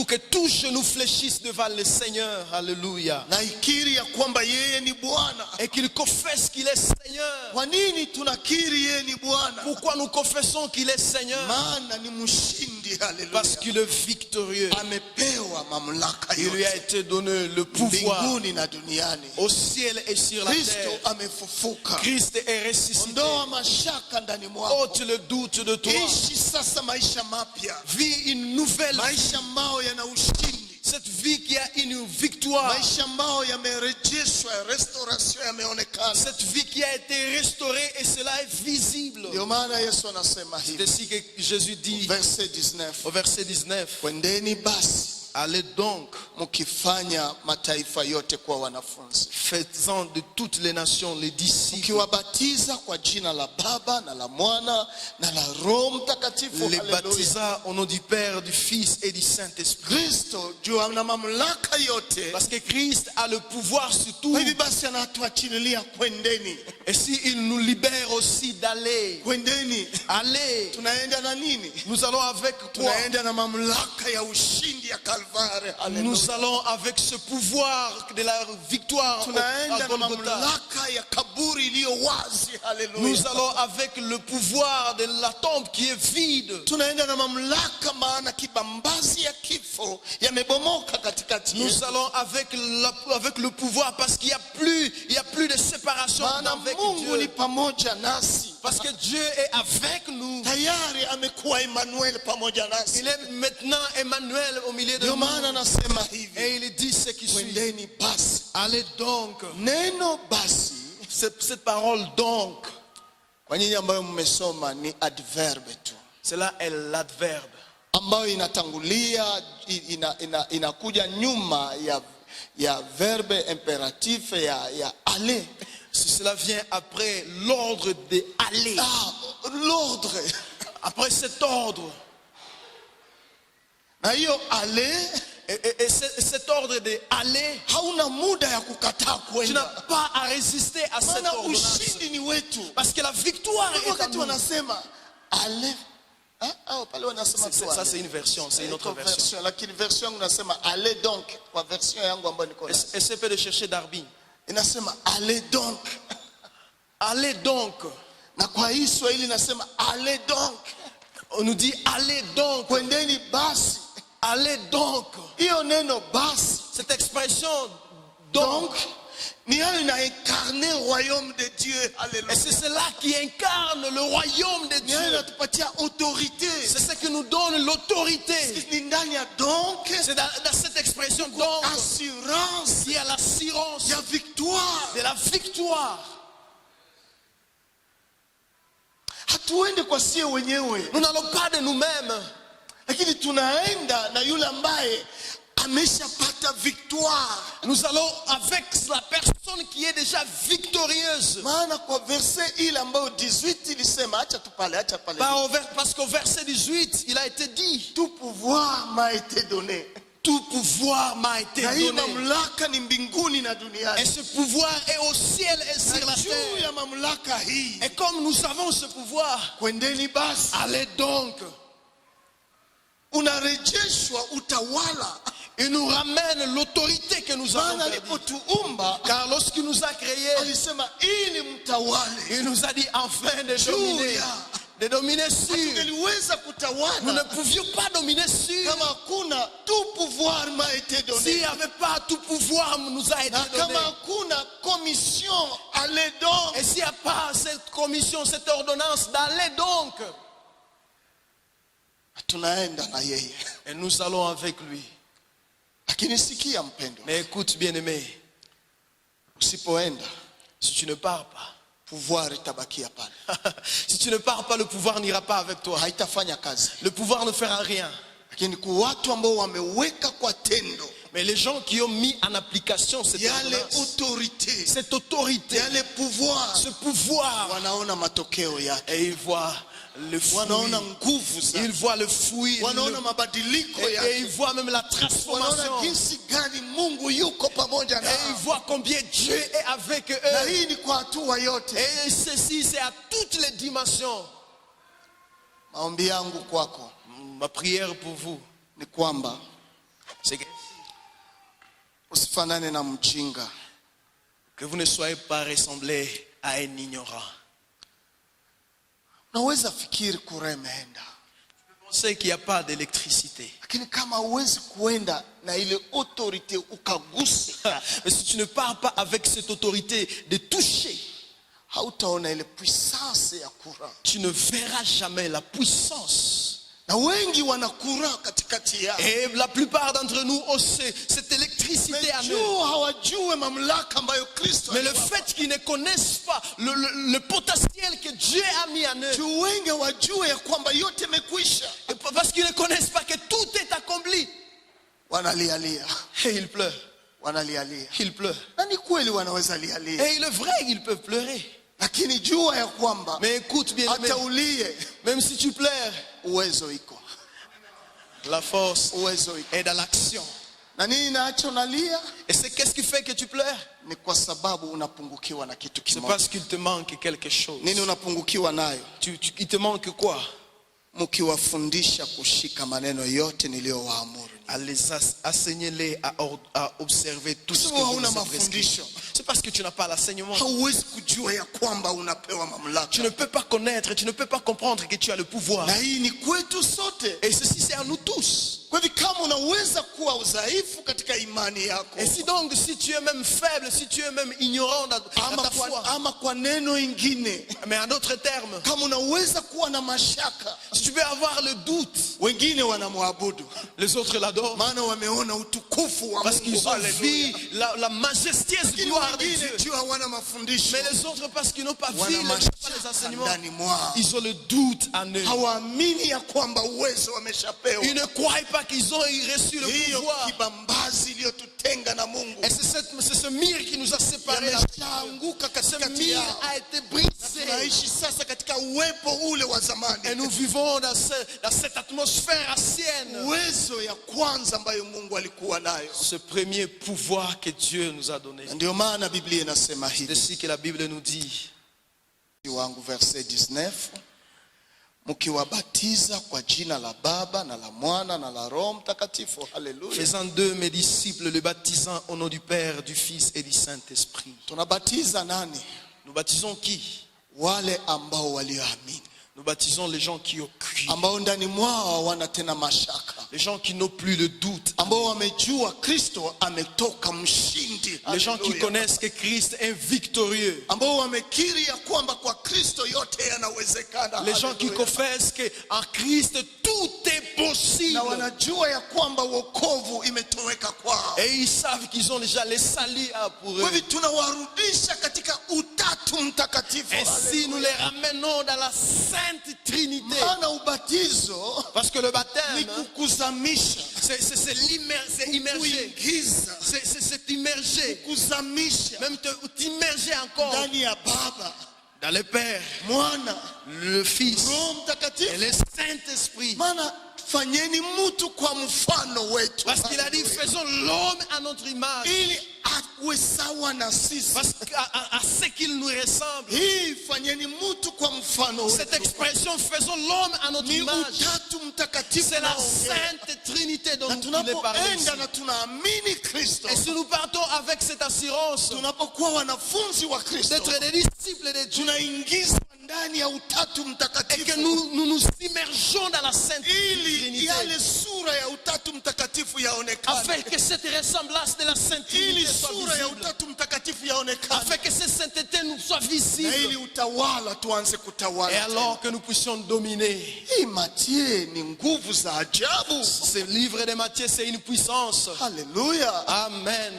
C: que tout genou fléchisse devant le Seigneur. Alléluia.
B: Na ikiri ya kwamba yeye ni Bwana.
C: Et qu'il confesse qu'il est Seigneur.
B: Kwa nini tunakiri yeye ni Bwana?
C: Pourquoi nous confessons qu'il est Seigneur?
B: Maana ni mshindi. Haleluya.
C: Parce qu'il est victorieux.
B: Amepewa mamlaka
C: Il lui a
B: yote
C: été donné le pouvoir
B: mbinguni na duniani.
C: au ciel et sur la
B: Kristo
C: terre.
B: amefufuka.
C: Christ est ressuscité.
B: Ondoa mashaka ndani mwako.
C: Ôte le doute de toi.
B: Ishi sasa maisha mapya,
C: Vis une nouvelle vie.
B: maisha ambayo yana ushindi,
C: Cette vie qui a une victoire.
B: maisha ambayo yamerejeshwa, restauration yameonekana.
C: Cette vie qui a été restaurée et cela est visible.
B: Ndio maana Yesu anasema
C: C'est
B: hivi,
C: ainsi que Jésus dit
B: verset 19,
C: au verset 19.
B: kwendeni basi
C: Allez donc,
B: mkifanya mataifa yote kuwa wanafunzi,
C: faites-en de toutes les nations les disciples,
B: mkiwabatiza kwa jina la Baba na la Mwana na la Roho Mtakatifu.
C: les
B: Haleluya.
C: baptisant au nom du Père, du Fils et du Saint-Esprit.
B: Kristo juu ana mamlaka yote.
C: Parce que Christ a le pouvoir sur tout.
B: Kwa hivi basi anatuachililia kwendeni,
C: Et s'il nous libère aussi d'aller,
B: kwendeni.
C: Allez.
B: Tunaenda na nini?
C: Nous allons avec quoi?
B: Tunaenda na mamlaka ya ushindi ya Kalvari.
C: Nous allons avec ce pouvoir de la victoire à
B: Tunaenda na
C: Golgotha.
B: mamlaka ya kaburi iliyo wazi. Haleluya.
C: Nous allons avec le pouvoir de la tombe qui est vide.
B: Tunaenda na mamlaka maana kibambazi ya kifo yamebomoka katikati yetu.
C: Nous allons avec le pouvoir parce qu'il y a plus de séparation
B: Maana
C: avec
B: Mungu ni
C: Dieu.
B: pamoja nasi.
C: Parce que Dieu est avec nous.
B: Tayari amekuwa Emmanuel pamoja nasi.
C: Il est maintenant Emmanuel au milieu de
B: Ndio
C: nous.
B: maana nasema hivi.
C: Et il dit ce qui suit.
B: Kwendeni basi.
C: Allez donc.
B: Neno basi.
C: Cette parole donc.
B: Kwa nyinyi ambayo mmesoma ni adverbe tu.
C: Cela est l'adverbe.
B: Ambayo inatangulia inakuja nyuma ya verbe impératif ya aller.
C: Cela vient après l'ordre de aller.
B: L'ordre.
C: Après cet ordre.
B: Na hiyo aller,
C: et cet ordre de aller,
B: hauna muda ya kukataa
C: tu
B: kwenda.
C: n'as pas à résister à cette
B: Maana
C: ordonnance.
B: ushindi ni wetu.
C: Parce que la victoire est à
B: Wakati
C: nous.
B: wanasema aller, pale wanasema tu
C: Ça c'est une version, c'est une autre version.
B: Lakini version yangu nasema aller donc, kwa version yangu ambayo niko nayo.
C: Essaie de chercher Darby.
B: Inasema allez donc.
C: Allez donc.
B: Na kwa hii Swahili nasema allez donc.
C: On nous dit allez donc.
B: Kwendeni basi.
C: Allez donc.
B: Hiyo neno basi,
C: Cette expression donc,
B: ni hayo inaincarne royaume de Dieu. Alléluia.
C: et c'est cela qui incarne le royaume de
B: Ni hayo
C: Dieu.
B: inatupatia autorité.
C: C'est ce qui nous donne l'autorité.
B: Ni ndani ya donc
C: C'est dans cette expression donc
B: assurance
C: qu'il y a l'assurance
B: ya victoire.
C: de la victoire.
B: Hatuende kwa sie wenyewe,
C: Nous n'allons pas de nous-mêmes,
B: lakini tunaenda na yule ambaye ameshapata victoire.
C: nous allons avec la personne qui est déjà victorieuse.
B: Maana kwa verset ile ambayo 18 ilisema, acha pale.
C: Parce qu'au verset 18, il a été dit,
B: Tout pouvoir m'a été donné.
C: tout pouvoir m'a été
B: Na hii
C: donné.
B: mamlaka ni mbinguni na
C: Et
B: duniani.
C: ce pouvoir est au ciel et sur la
B: Na juu
C: terre.
B: ya mamlaka hii,
C: Et comme nous avons ce pouvoir,
B: kwendeni basi.
C: allez donc.
B: Unarejeshwa utawala.
C: Il nous ramène l'autorité que nous avons
B: Maana
C: perdue.
B: alipotuumba
C: Car lorsqu'il nous a créés,
B: alisema ili mtawale.
C: il nous a dit enfin de dominer. De dominer sur.
B: Tungeliweza
C: Nous ne
B: kutawala
C: pouvions pas dominer sur.
B: kama hakuna tout pouvoir m'a été
C: S'il
B: donné.
C: n'y avait pas tout pouvoir nous a été
B: Na
C: donné.
B: kama hakuna commission allez donc.
C: Et s'il n'y a pas cette commission, cette ordonnance d'aller donc.
B: Tunaenda na yeye.
C: Et nous allons avec lui.
B: Lakini sikia mpendo.
C: Mais écoute bien aimé,
B: Usipoenda
C: si tu ne pars pas,
B: pouvoir itabakia pale.
C: si tu ne pars pas, le pouvoir n'ira pas avec toi.
B: Haitafanya kazi.
C: Le pouvoir ne fera rien.
B: Lakini kwa watu ambao wameweka kwa tendo
C: Mais les gens qui ont mis en application cette
B: yale
C: ordonnance,
B: autorité,
C: cette autorité,
B: yale pouvoir,
C: ce pouvoir,
B: wanaona matokeo yake.
C: et ils voient le fruit,
B: Wanaona nguvu
C: ils
B: zake.
C: voient le fruit,
B: Wanaona mabadiliko
C: et
B: yake.
C: ils voient même la
B: Wanaona
C: transformation,
B: jinsi gani Mungu yuko pamoja
C: et
B: nao.
C: ils voient combien Dieu est avec
B: Na
C: eux.
B: hii ni kwa hatua yote.
C: Et ceci, c'est à toutes les dimensions.
B: Maombi yangu kwako
C: Ma prière pour vous,
B: ni kwamba
C: c'est
B: usifanane na mjinga.
C: que vous ne soyez pas ressemblés à un ignorant.
B: Unaweza fikiri kura imeenda,
C: Pensez qu'il n'y a pas d'électricité.
B: lakini kama huwezi kuenda na ile autorité ukaguse,
C: Mais si tu ne pars pas avec cette autorité de toucher,
B: hautaona ile puissance ya kura.
C: tu ne verras jamais la puissance.
B: Na wengi wanakura katikati yao,
C: Et la plupart d'entre nous ont cette électricité en eux.
B: juu hawajue mamlaka ambayo Kristo
C: Mais le
B: aliwapa.
C: fait qu'ils ne connaissent pas le potentiel que Dieu a mis en eux,
B: Juu wengi wajue ya kwamba yote imekwisha,
C: et parce qu'ils ne connaissent pas que tout est accompli,
B: wanalialia,
C: et ils pleurent,
B: wanalialia.
C: ils pleurent.
B: Na ni kweli wanaweza lialia,
C: Et il est vrai qu'ils peuvent pleurer.
B: lakini jua ya kwamba
C: Mais écoute bien aimé,
B: hata ulie,
C: même si tu pleures,
B: uwezo iko,
C: la force
B: uwezo iko.
C: est dans l'action.
B: Na nini naacho nalia?
C: Et c'est qu'est-ce qui fait que tu pleures?
B: Ni kwa sababu unapungukiwa na kitu
C: C'est
B: kimoja.
C: parce qu'il te manque quelque chose.
B: Nini unapungukiwa nayo?
C: Il te manque quoi?
B: Mkiwafundisha kushika maneno yote niliyowaamuru.
C: Enseignez-les à observer tout ce que vous avez prescrit. C'est parce que tu n'as pas l'enseignement.
B: Hauwezi kujua ya kwamba unapewa mamlaka.
C: Tu ne peux pas connaître, tu ne peux pas comprendre que tu as le pouvoir.
B: Na hii ni kwetu sote.
C: Et ceci c'est à nous tous.
B: Kwa hivyo kama unaweza kuwa udhaifu katika imani yako,
C: Et si donc si tu es même faible, si tu es même ignorant dans ta foi,
B: ama kwa neno ingine,
C: mais en d'autres termes,
B: kama unaweza kuwa na mashaka,
C: si tu peux avoir le doute,
B: wengine wanamwabudu,
C: les autres l'adorent,
B: maana wameona utukufu wa
C: parce
B: Mungu.
C: qu'ils ont vu la majestueuse gloire de Dieu.
B: Tu hawana mafundisho,
C: Mais les autres parce qu'ils n'ont pas vu les enseignements,
B: ndani mwao,
C: ils ont le doute en eux.
B: hawaamini ya kwamba uwezo wameshapewa.
C: Ils ne croient pas qu'ils ont reçu le
B: Hiyo
C: pouvoir.
B: kibambazi iliyotutenga na Mungu,
C: Et c'est ce mur qui nous a séparés.
B: yameshaanguka
C: Ce
B: katikati
C: mur
B: yao.
C: a été brisé.
B: Tunaishi sasa katika uwepo ule wa zamani.
C: Et nous vivons dans cette atmosphère ancienne.
B: Uwezo ya kwanza ambayo Mungu alikuwa nayo.
C: Ce premier pouvoir que Dieu nous a donné.
B: Ndio maana Biblia inasema
C: C'est
B: hivi.
C: ainsi que la Bible nous dit.
B: Wangu verset 19, mkiwabatiza kwa jina la Baba na la Mwana na la Roho Mtakatifu. Haleluya.
C: Faisant d'eux mes disciples, le baptisant au nom du Père, du Fils et du Saint-Esprit.
B: Tunabatiza nani?
C: Nous baptisons qui?
B: Wale ambao walioamini,
C: Nous baptisons les gens qui ont cru.
B: ambao ndani mwao hawana tena mashaka,
C: Les gens qui n'ont plus le doute.
B: ambao wamejua Kristo ametoka mshindi.
C: Les gens qui
B: Haleluya.
C: connaissent que Christ est victorieux.
B: Ambao wamekiri ya kwamba kwa Kristo yote yanawezekana.
C: Les gens qui
B: Haleluya.
C: confessent qu'en Christ tout est possible.
B: Na wanajua ya kwamba wokovu imetoweka kwao.
C: Et ils savent qu'ils ont déjà les salis pour eux.
B: Kwa hivyo tunawarudisha katika utatu mtakatifu.
C: Et si nous les ramenons dans la Sainte Trinité,
B: Maana ubatizo
C: parce que le
B: ni
C: baptême,
B: kukuzamisha,
C: c'est immerger.
B: kuingiza,
C: C'est immerger.
B: kuzamisha
C: Même t'immerger encore
B: ndani ya Baba,
C: dans le Père,
B: Mwana,
C: le Fils
B: Roho
C: et
B: Mtakatifu.
C: le Saint-Esprit.
B: Maana fanyeni mtu kwa mfano wetu.
C: Parce qu'il a dit, faisons l'homme à notre image.
B: Ili awe sawa na sisi.
C: Parce qu'à ce qu'il nous ressemble.
B: Hii fanyeni mtu kwa mfano
C: Cette
B: wetu.
C: expression, faisons l'homme à notre
B: Ni
C: image,
B: utatu mtakatifu.
C: c'est la
B: unaongea.
C: Sainte Trinité dont
B: Na
C: il est parlé ici.
B: tunapoenda na tunaamini Kristo,
C: Et si nous partons avec cette assurance
B: tunapokuwa wanafunzi wa Kristo,
C: d'être des disciples de Dieu
B: tunaingizwa ndani ya utatu
C: et que
B: mtakatifu,
C: nous nous immergeons dans la Sainte
B: ili
C: Trinité,
B: yale sura ya utatu mtakatifu yaonekane,
C: afin que cette ressemblance de la Sainte
B: ili
C: Trinité soit
B: sura ya
C: visible,
B: utatu mtakatifu yaonekane,
C: afin que cette sainteté nous soit
B: na ili
C: visible,
B: utawala tuanze
C: et
B: kutawala.
C: alors que nous puissions dominer.
B: Hii Mathayo ni nguvu za ajabu.
C: Ce livre de Matthieu, c'est une puissance.
B: Haleluya.
C: Amen.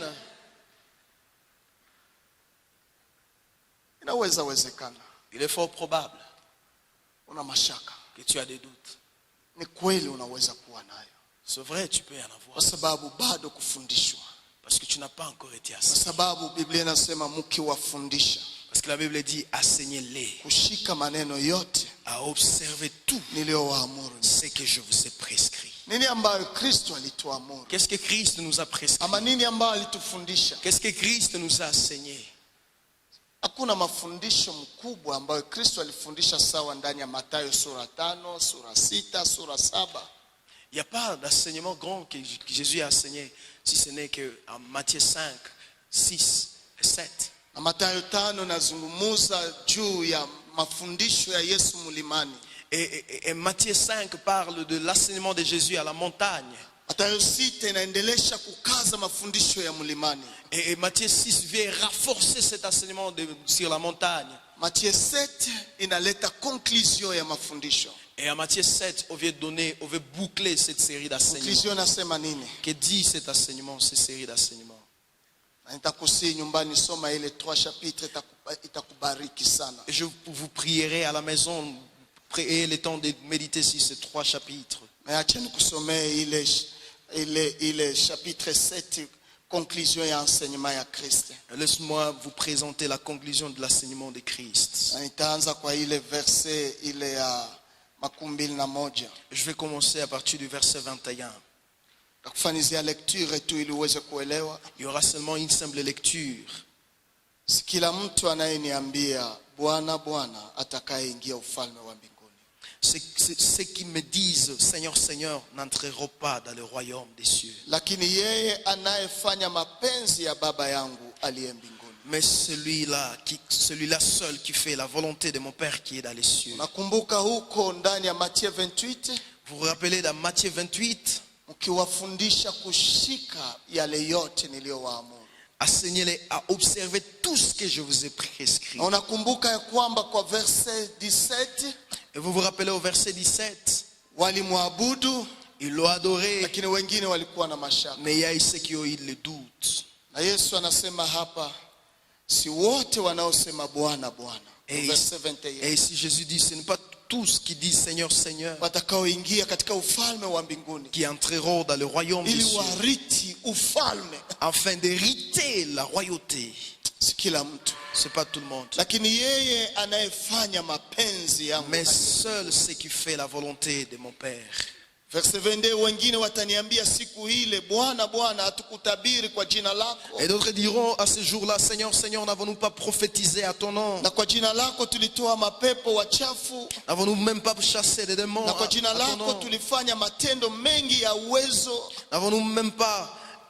B: Inaweza wezekana
C: Il est fort probable
B: una mashaka,
C: que tu as des doutes.
B: ni kweli unaweza kuwa nayo,
C: C'est vrai, tu peux en avoir.
B: kwa sababu bado kufundishwa,
C: Parce que tu n'as pas encore été
B: kwa
C: assis.
B: sababu Biblia inasema mkiwafundisha
C: Parce que la Bible dit, enseignez-les
B: kushika maneno yote
C: à observer tout
B: niliyowaamuru.
C: ce que je vous ai prescrit.
B: Nini ambayo Kristo alituamuru,
C: Qu'est-ce que Christ nous a prescrit?
B: ama nini ambayo alitufundisha?
C: Qu'est-ce que Christ nous a enseigné?
B: Hakuna mafundisho mkubwa ambayo Kristo alifundisha sawa ndani ya Mathayo sura 5, sura 6, sura 7.
C: Il n'y a pas d'enseignement grand que Jésus a enseigné, si ce n'est qu'en Matthieu 5, 6 et 7.
B: Na Mathayo 5 nazungumuza juu ya mafundisho ya Yesu mlimani.
C: Et Matthieu 5 parle de l'enseignement de Jésus à la montagne.
B: Mathayo 6 inaendelesha kukaza mafundisho ya mlimani.
C: Et Matthieu 6 vient renforcer cet enseignement sur la montagne.
B: Matthieu 7 inaleta conclusion ya mafundisho.
C: Et à Matthieu 7, on veut boucler cette série d'enseignements.
B: Conclusion nasema nini?
C: Que dit cet enseignement, cette série d'enseignements?
B: Na nitakusii nyumbani, soma ile 3 chapitres, itakubariki sana.
C: Et je vous prierai à la maison, ayez le temps de méditer sur ces 3 chapitres.
B: Mais acha nikusomee ile chapitre 7, conclusion ya enseignement ya Kristo.
C: Laisse-moi vous présenter la conclusion de l'enseignement de Christ.
B: Na nitaanza kwa ile verset ile ya 21.
C: Je vais commencer à partir du verset 21.
B: Kufanyizia lecture tu ili uweze kuelewa.
C: Il y aura seulement une simple lecture.
B: Si kila mtu anayeniambia Bwana Bwana atakayeingia ufalme wa mbinguni.
C: Ceux qui me disent Seigneur Seigneur n'entreront pas dans le royaume des cieux.
B: Lakini yeye anayefanya mapenzi ya Baba yangu aliye mbinguni.
C: Mais celui-là seul qui fait la volonté de mon Père qui est dans les cieux.
B: Nakumbuka huko ndani ya Matthieu 28.
C: Vous vous rappelez dans Matthieu 28?
B: Mkiwafundisha kushika yale yote niliyowaamuru.
C: Enseignez-les à observer tout ce que je vous ai prescrit.
B: Unakumbuka ya kwamba kwa verset 17.
C: Et vous vous rappelez au verset 17?
B: Walimwabudu,
C: ils l'ont adoré.
B: Lakini wengine walikuwa na mashaka.
C: Mais il y a ceux qui ont eu le doute.
B: Na Yesu anasema hapa, si wote wanaosema Bwana Bwana. Verset 21.
C: Et ici Jésus dit, ce n'est pas tous qui disent Seigneur Seigneur
B: watakaoingia katika ufalme wa mbinguni,
C: qui entreront dans le royaume des cieux,
B: ili wariti ufalme,
C: afin d'hériter la royauté.
B: Si kila mtu,
C: c'est pas tout le monde.
B: Lakini yeye anayefanya mapenzi yangu,
C: mais seul ceux qui fait la volonté de mon Père.
B: Verset 22, wengine wataniambia siku ile, Bwana Bwana hatukutabiri kwa jina lako.
C: Et d'autres diront à ce jour-là, Seigneur Seigneur, n'avons-nous pas prophétisé à ton nom?
B: Na kwa jina lako tulitoa mapepo wachafu.
C: N'avons-nous même pas chassé des démons?
B: Na kwa jina lako tulifanya matendo mengi ya uwezo.
C: N'avons-nous même pas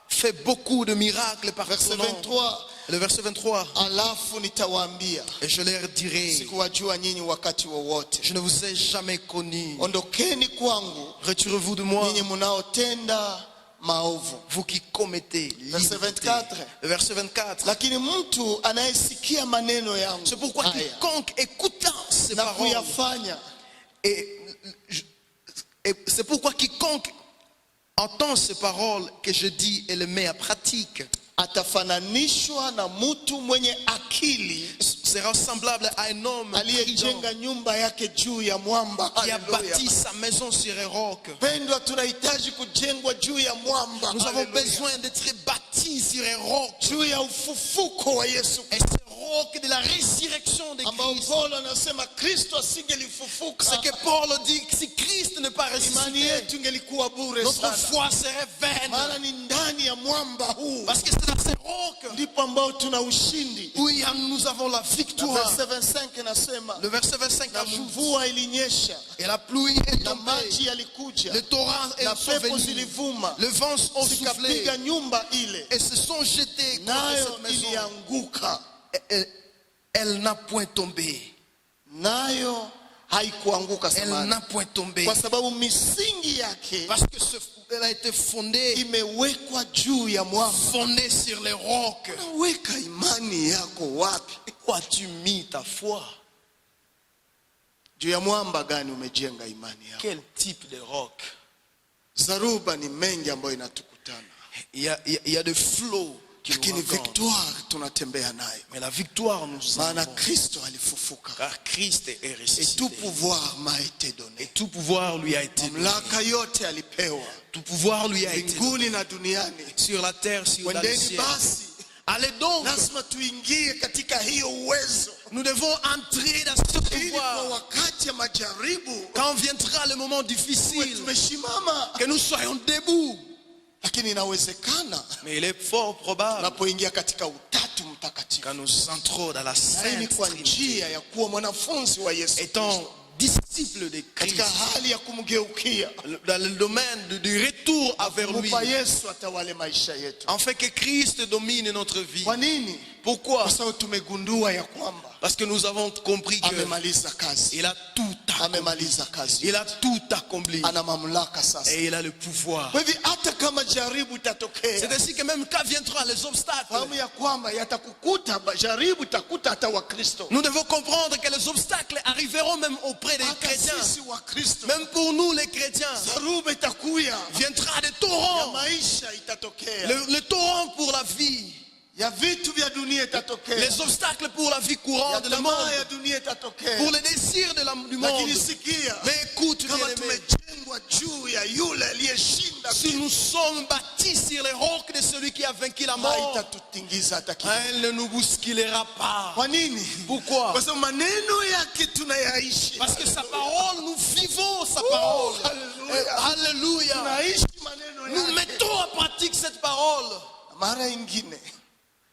C: fait beaucoup de miracles par ton nom?
B: Verset 23.
C: Le verset 23.
B: Alafu nitawaambia,
C: et je leur dirai,
B: sikuwajua nyinyi wakati wowote.
C: Je ne vous ai jamais connu.
B: Ondokeni kwangu,
C: retirez-vous de moi,
B: nyinyi mnaotenda maovu.
C: Vous qui commettez
B: verset 24.
C: Le verset 24.
B: Lakini mtu anayesikia maneno yangu,
C: c'est pourquoi quiconque écoutant ces paroles et c'est pourquoi quiconque entend ces paroles que je dis et les met à pratique
B: atafananishwa na mtu mwenye akili,
C: sera semblable à un homme
B: aliyejenga nyumba yake juu ya mwamba,
C: qui a bâti sa maison sur un roc.
B: Pendwa, tunahitaji kujengwa juu ya mwamba.
C: Nous avons besoin d'être bâtis sur un roc,
B: juu ya ufufuko wa Yesu.
C: Et ce roc de la résurrection de Christ.
B: Paul anasema Kristo asingelifufuka.
C: C'est que Paul dit que si Christ n'est pas ressuscité, notre foi serait vaine.
B: Maana ni ndani ya mwamba huu,
C: parce que c'est dans ce roc
B: ndipo ambao tuna ushindi.
C: Oui, nous avons la victoire.
B: Verset 25 nasema,
C: le verset 25 ajoute,
B: mvua ilinyesha,
C: et la pluie est
B: na
C: tombée,
B: maji yalikuja,
C: le torrent est venu, le vent ont soufflé,
B: nyumba ile,
C: et se sont jetés
B: contre
C: cette maison.
B: Ilianguka.
C: Elle n'a point tombé.
B: Nayo haikuanguka
C: samani. Elle n'a point tombé.
B: Kwa sababu misingi yake,
C: parce que elle a été fondée,
B: imewekwa juu ya mwamba,
C: fondée sur les rocs.
B: Weka imani yako wapi?
C: Où as-tu mis ta foi?
B: Juu ya mwamba gani umejenga imani yako?
C: Quel type de roc?
B: Zaruba ni mengi ambayo inatukutana.
C: Il y a des flots.
B: Lakini victoire tunatembea nayo.
C: Mais la victoire nous
B: maana Kristo alifufuka.
C: Car Christ est ressuscité.
B: Et tout pouvoir m'a été donné.
C: Et tout pouvoir lui a été donné.
B: Mamlaka yote alipewa.
C: Tout pouvoir lui a été donné.
B: Mbinguni na duniani.
C: Sur la terre, sur dans le ciel. Allez donc.
B: Lazima tuingie katika hiyo uwezo.
C: Nous devons entrer dans ce pouvoir.
B: Kwa wakati ya majaribu,
C: quand viendra le moment difficile,
B: tumeshimama,
C: que nous soyons debout.
B: Lakini inawezekana,
C: mais il est fort probable,
B: tunapoingia katika utatu mtakatifu,
C: quand nous entrons dans la sainte
B: kwa njia ya kuwa mwanafunzi wa Yesu,
C: étant disciple de Christ,
B: katika hali ya kumgeukia,
C: dans le domaine du retour vers lui,
B: Yesu atawale maisha yetu,
C: en fait que Christ domine notre vie.
B: Kwa nini?
C: Pourquoi?
B: Kwa sababu tumegundua ya kwamba,
C: parce que nous avons compris que
B: amemaliza kazi.
C: Il a tout
B: amemaliza kazi.
C: Il a tout accompli.
B: Ana mamlaka sasa.
C: Et il a le pouvoir.
B: Kwa hivyo hata kama jaribu itatokea,
C: c'est ainsi que même quand viendront les obstacles,
B: fahamu ya kwamba yatakukuta, jaribu itakuta hata wa Kristo.
C: Nous devons comprendre que les obstacles arriveront même auprès des chrétiens. Même pour nous les chrétiens,
B: zaruba itakuya,
C: viendra des torrents.
B: Maisha itatokea.
C: Le torrent pour la vie.
B: Ya vitu vya dunia itatokea.
C: Les obstacles pour la vie courante de le monde.
B: Ya dunia itatokea.
C: Pour les désirs du monde.
B: Lakini sikia,
C: mais écoute,
B: kama tumejengwa juu ya yule aliyeshinda,
C: si nous sommes bâtis sur les rocs de celui qui a vaincu la mort,
B: haitatutingiza hata kidogo.
C: Elle ne nous bousculera pas.
B: Kwa nini?
C: Pourquoi?
B: Kwa sababu maneno yake tunayaishi.
C: Parce que sa parole, nous vivons sa parole.
B: Alléluia.
C: Alléluia.
B: Tunaishi maneno yake.
C: Nous mettons parole.
B: Mara ingine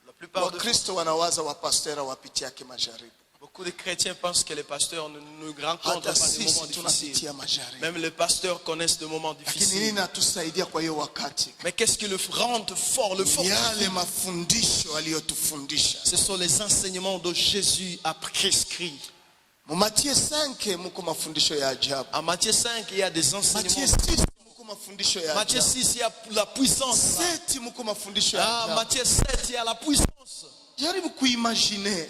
C: La plupart de
B: Wakristo wanawaza wapastera wapitiake majaribu.
C: beaucoup de chrétiens pensent que les pasteurs ne rencontrent
B: Hata
C: pas des moments
B: sisi
C: difficiles.
B: tunapitia majaribu.
C: Même les pasteurs connaissent des moments
B: Lakini
C: difficiles.
B: nini natusaidia kwa hiyo wakati?
C: Mais qu'est-ce qui le rend fort, le fort?
B: Yale mafundisho aliyotufundisha.
C: Ce sont les enseignements de Jésus a prescrit.
B: Mu Matthieu 5 muko mafundisho ya ajabu.
C: En Matthieu 5, il y a des
B: Matthieu
C: enseignements.
B: 6 muko mafundisho ya
C: Matthieu
B: ajabu.
C: 6, il y a la puissance.
B: 7 muko mafundisho ya
C: Ah,
B: ajabu.
C: Matthieu 7, il y a la puissance.
B: Jaribu kuimagine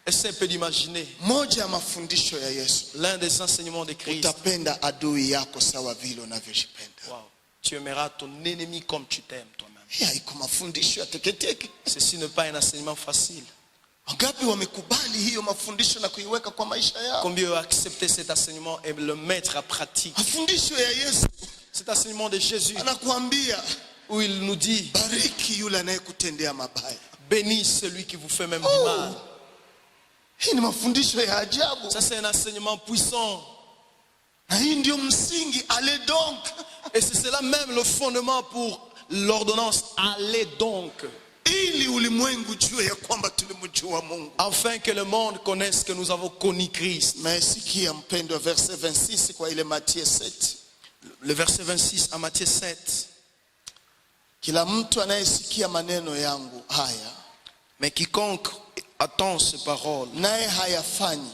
C: Essaie un peu d'imaginer
B: moja ya mafundisho ya Yesu.
C: l'un des enseignements de Christ.
B: Utapenda adui yako sawa vile unavyojipenda.
C: Wow. Tu aimeras ton ennemi comme tu t'aimes toi-même.
B: Hii haiko mafundisho ya teketeke.
C: Ceci n'est pas un enseignement facile.
B: Wangapi wamekubali hiyo mafundisho na kuiweka kwa maisha yao?
C: Combien ont accepté cet enseignement et le mettre à pratique?
B: Mafundisho ya Yesu
C: Cet enseignement de Jésus
B: anakuambia
C: où il nous dit,
B: bariki yule anayekutendea mabaya.
C: bénis celui qui vous fait même du mal.
B: Hii ni mafundisho ya ajabu.
C: Ça c'est un enseignement puissant.
B: Na hii ndio msingi, allez donc.
C: Et c'est cela même le fondement pour l'ordonnance. Allez donc.
B: Ili ulimwengu jue ya kwamba tulimjua Mungu.
C: Afin que le monde connaisse que nous avons connu Christ.
B: Naisikia mpendo verset 26 kwa ile Matthieu 7.
C: Le verset 26 à Matthieu 7.
B: Kila mtu anayesikia maneno yangu haya,
C: Mais quiconque attend ces paroles
B: naye hayafanyi,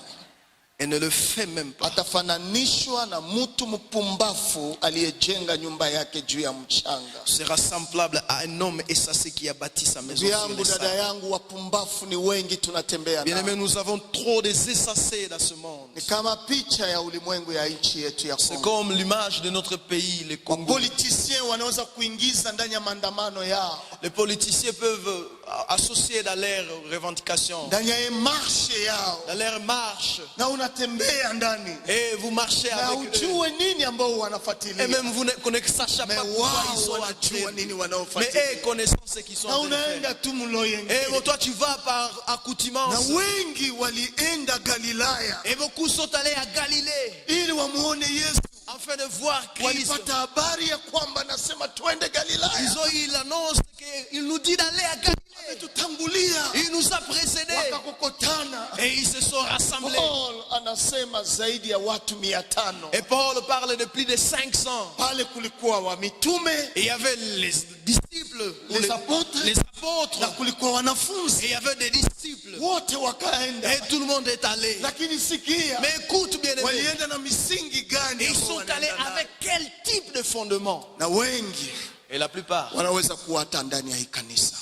C: et ne le fait même pas,
B: atafananishwa na mtu mpumbafu aliyejenga nyumba yake juu ya mchanga.
C: sera semblable à un homme insensé qui a bâti sa maison sur
B: Yangu
C: les
B: dada
C: sables.
B: yangu, wapumbafu ni wengi tunatembea
C: Bien aimé,
B: nao.
C: nous avons trop des insensés dans ce monde.
B: Ni kama picha ya ulimwengu ya nchi yetu ya
C: C'est
B: Kongo.
C: comme l'image de notre pays, le Congo.
B: Politiciens wanaweza kuingiza ndani ya maandamano yao,
C: Les politiciens peuvent associer dans leurs revendications,
B: ndani ya marshe yao,
C: dans leurs marches,
B: na unatembea ndani
C: et vous marchez
B: na
C: avec eux.
B: ujue nini ambao
C: Et
B: wanafuatilia,
C: même vous ne sachez
B: mais
C: pas pourquoi ils
B: wao
C: sont
B: wanajua
C: entrés.
B: nini
C: Mais
B: wanaofuatilia.
C: eux connaissent ce qu'ils sont
B: Na
C: en train de faire.
B: unaenda tu Mloyenge.
C: Et bon, toi tu vas par
B: Na
C: accoutumance.
B: wengi walienda Galilaya
C: Et beaucoup sont allés à Galilée
B: ili wamuone Yesu.
C: afin de voir Christ.
B: Walipata habari ya kwamba nasema twende Galilaya.
C: Ils ont eu l'annonce qu'il nous dit d'aller à Galilée.
B: Tutangulia.
C: Il nous a précédés.
B: Wakakokotana.
C: Et ils se sont rassemblés.
B: Paul anasema zaidi ya watu 500.
C: Et Paul parle de plus de 500.
B: Pale kulikuwa wa mitume,
C: Et il y avait les disciples, ou
B: les apôtres,
C: les apôtres.
B: na kulikuwa
C: Et
B: wanafunzi.
C: il y avait des disciples.
B: Wote wakaenda.
C: Et tout le monde est allé.
B: Lakini sikia,
C: Mais écoute bien aimé.
B: walienda na misingi gani?
C: Ils
B: ambao
C: sont allés
B: wanaenda nayo?
C: avec quel type de fondement?
B: Na wengi
C: Et la plupart
B: wanaweza kuwa hata ndani ya hii kanisa.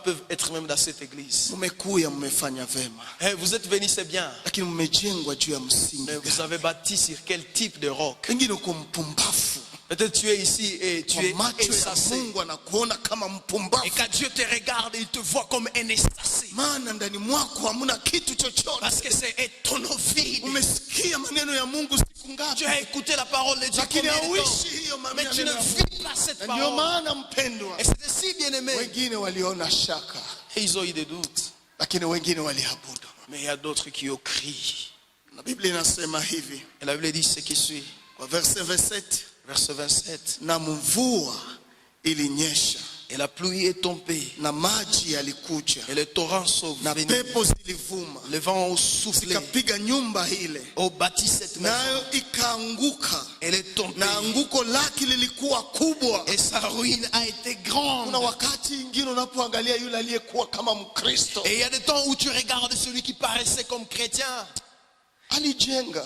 C: peuvent être même dans cette église.
B: Mmekuya, mmefanya vema,
C: Hey, vous êtes venus, c'est bien.
B: lakini mmejengwa juu ya msingi
C: Mais vous
B: gani?
C: avez bâti sur quel type de roc?
B: Wengine uko mpumbafu,
C: Peut-être tu es ici et tu
B: kwa
C: es
B: macho ya
C: insensé.
B: Mungu anakuona kama
C: Et
B: mpumbafu,
C: quand Dieu te regarde, il te voit comme un insensé.
B: maana ndani mwako hamuna kitu chochote.
C: Parce que c'est un tonneau vide.
B: Umesikia maneno ya Mungu siku ngapi?
C: Tu as écouté la parole de Dieu
B: Lakini
C: combien de temps?
B: hauishi hiyo
C: Mais tu ne
B: maneno ya Mungu.
C: vis pas cette
B: Na ndio
C: parole.
B: maana mpendwa,
C: Et c'est ainsi, bien aimé.
B: wengine waliona shaka,
C: Et ils ont eu des doutes.
B: lakini wengine waliabudu.
C: Mais il y a d'autres qui ont crié.
B: Na Biblia inasema hivi
C: Et la Bible dit ce qui suit.
B: kwa verse 27,
C: Verset 27.
B: na mvua ilinyesha
C: Et la pluie est tombée.
B: na maji yalikuja
C: Et les torrents sont
B: na
C: venus.
B: pepo zilivuma
C: Le vent a soufflé.
B: zikapiga nyumba ile,
C: Au bâti cette maison.
B: nayo ikaanguka,
C: Elle est tombée.
B: na anguko lake lilikuwa kubwa.
C: Et sa ruine a été grande.
B: Kuna wakati ingine unapoangalia yule aliyekuwa kama Mkristo,
C: Et il y a des temps où tu regardes celui qui paraissait comme chrétien.
B: alijenga,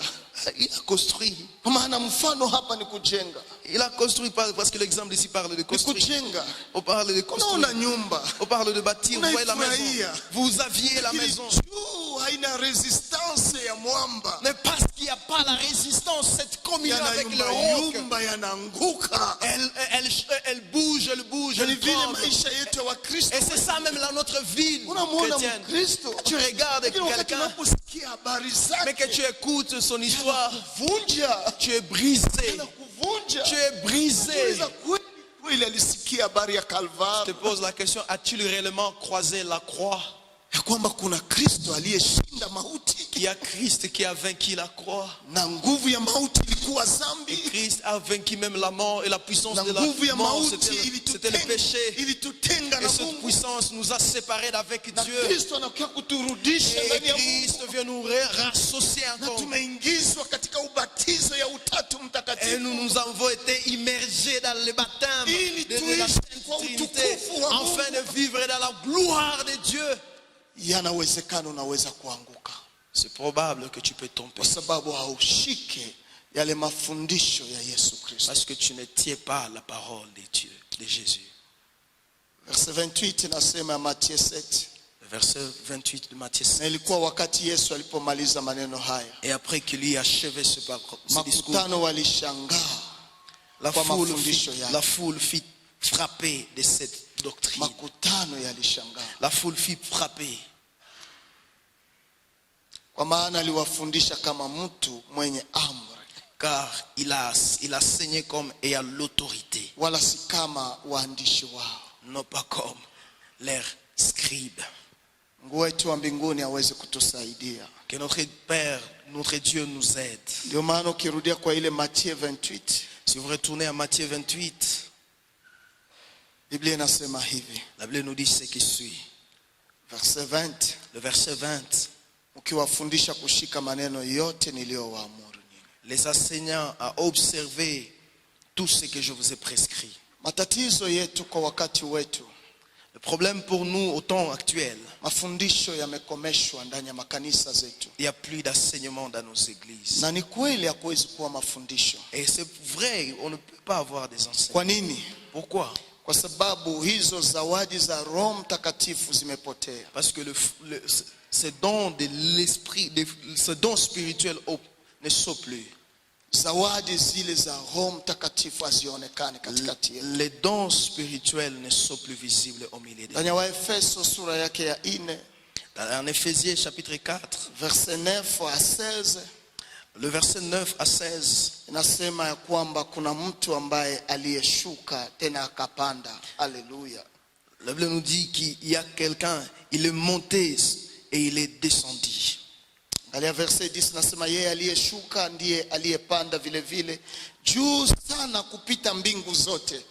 C: Il a construit.
B: kwa maana mfano hapa ni kujenga,
C: Il a construit parce que l'exemple ici parle de
B: ni
C: construire.
B: kujenga.
C: On parle de construire.
B: Unaona nyumba,
C: On parle de bâtir. Vous voyez la maison.
B: Unaifurahia.
C: Vous aviez la
B: lakini
C: maison.
B: juu haina resistance ya mwamba,
C: Mais parce qu'il n'y a pas la résistance, cette communion avec le roc,
B: yanayumba yanaanguka.
C: elle bouge, elle bouge,
B: Ni
C: elle
B: vile
C: tremble.
B: maisha yetu ya Wakristo.
C: Et c'est ça même notre vie
B: Unamwona
C: chrétienne.
B: Mkristo,
C: Tu regardes
B: lakini wakati
C: quelqu'un,
B: unaposikia habari
C: mais que
B: zake
C: tu écoutes son histoire,
B: kuvunja
C: tu es brisé.
B: na kuvunja.
C: Tu es brisé.
B: Uliza kweli kweli alisikia habari ya
C: Je te
B: Kalvari,
C: pose la question, as-tu réellement croisé la croix?
B: ya kwamba kuna Kristo aliyeshinda mauti.
C: Il y a Christ qui a vaincu la croix.
B: Na nguvu ya mauti ilikuwa
C: Et
B: dhambi.
C: Christ a vaincu même la mort et la puissance
B: Na
C: de la
B: nguvu ya
C: mort.
B: mauti
C: C'était le péché.
B: ilitutenga
C: Et
B: na
C: cette
B: Mungu.
C: puissance nous a séparés d'avec
B: Na
C: Dieu.
B: Kristo anakuja kuturudisha
C: Et
B: ndani ya Mungu.
C: Christ vient nous rassocier
B: Na
C: encore.
B: tumeingizwa katika ubatizo ya Utatu
C: Et
B: Mtakatifu.
C: nous avons été immergés dans le baptême de la Sainte Trinité afin de vivre dans la gloire de Dieu.
B: Yanawezekana unaweza kuanguka
C: C'est probable que tu peux tomber
B: kwa sababu haushike yale mafundisho ya Yesu Kristo.
C: parce que tu ne tiens pas la parole de Dieu, de Jésus.
B: Verse 28 inasema Mathayo 7.
C: Le verset 28 de Matthieu 7.
B: Na ilikuwa wakati Yesu alipomaliza maneno haya.
C: Et après qu'il eut achevé ce discours,
B: Makutano walishangaa kwa mafundisho yake.
C: la foule fit frapper de cette doctrine.
B: Makutano yalishangaa.
C: La foule fit frapper.
B: Kwa maana aliwafundisha kama mtu mwenye amri.
C: Car il a enseigné comme ayant l'autorité.
B: Wala si kama waandishi wao.
C: Non pas comme leurs scribes.
B: Mungu wetu wa mbinguni aweze kutusaidia.
C: Que notre Père, notre Dieu nous aide.
B: Ndio maana ukirudia kwa ile Mathayo 28.
C: Si vous retournez à Matthieu 28,
B: Biblia inasema hivi.
C: la Bible nous dit ce qui suit.
B: Verse 20.
C: Le verset 20.
B: Ukiwafundisha kushika maneno yote niliyowaamuru.
C: Les enseignants à observer tout ce que je vous ai prescrit.
B: Matatizo yetu kwa wakati wetu.
C: Le problème pour nous au temps actuel,
B: Mafundisho yamekomeshwa ndani ya makanisa zetu.
C: il n'y a plus d'enseignement dans nos églises.
B: Na ni kweli hakuwezi kuwa mafundisho.
C: Et c'est vrai, on ne peut pas avoir des enseignements.
B: Kwa nini?
C: Pourquoi?
B: Kwa sababu hizo zawadi za Roho Mtakatifu zimepotea.
C: Parce que ce don de l'esprit, ce don spirituel ne sont plus.
B: Zawadi zile za Roho Mtakatifu hazionekani katikati yetu.
C: Les dons spirituels ne sont plus visibles au milieu de nous.
B: Ndani ya Waefeso sura yake ya 4,
C: En Éphésiens chapitre 4,
B: verse 9 à 16,
C: le verset 9 à 16,
B: inasema ya kwamba kuna mtu ambaye aliyeshuka tena akapanda. Haleluya.
C: la Bible nous dit qu'il y a quelqu'un, il est monté et il est descendu.
B: Angalia verse 10 nasema yeye aliyeshuka ndiye aliyepanda vile vile juu sana kupita mbingu zote.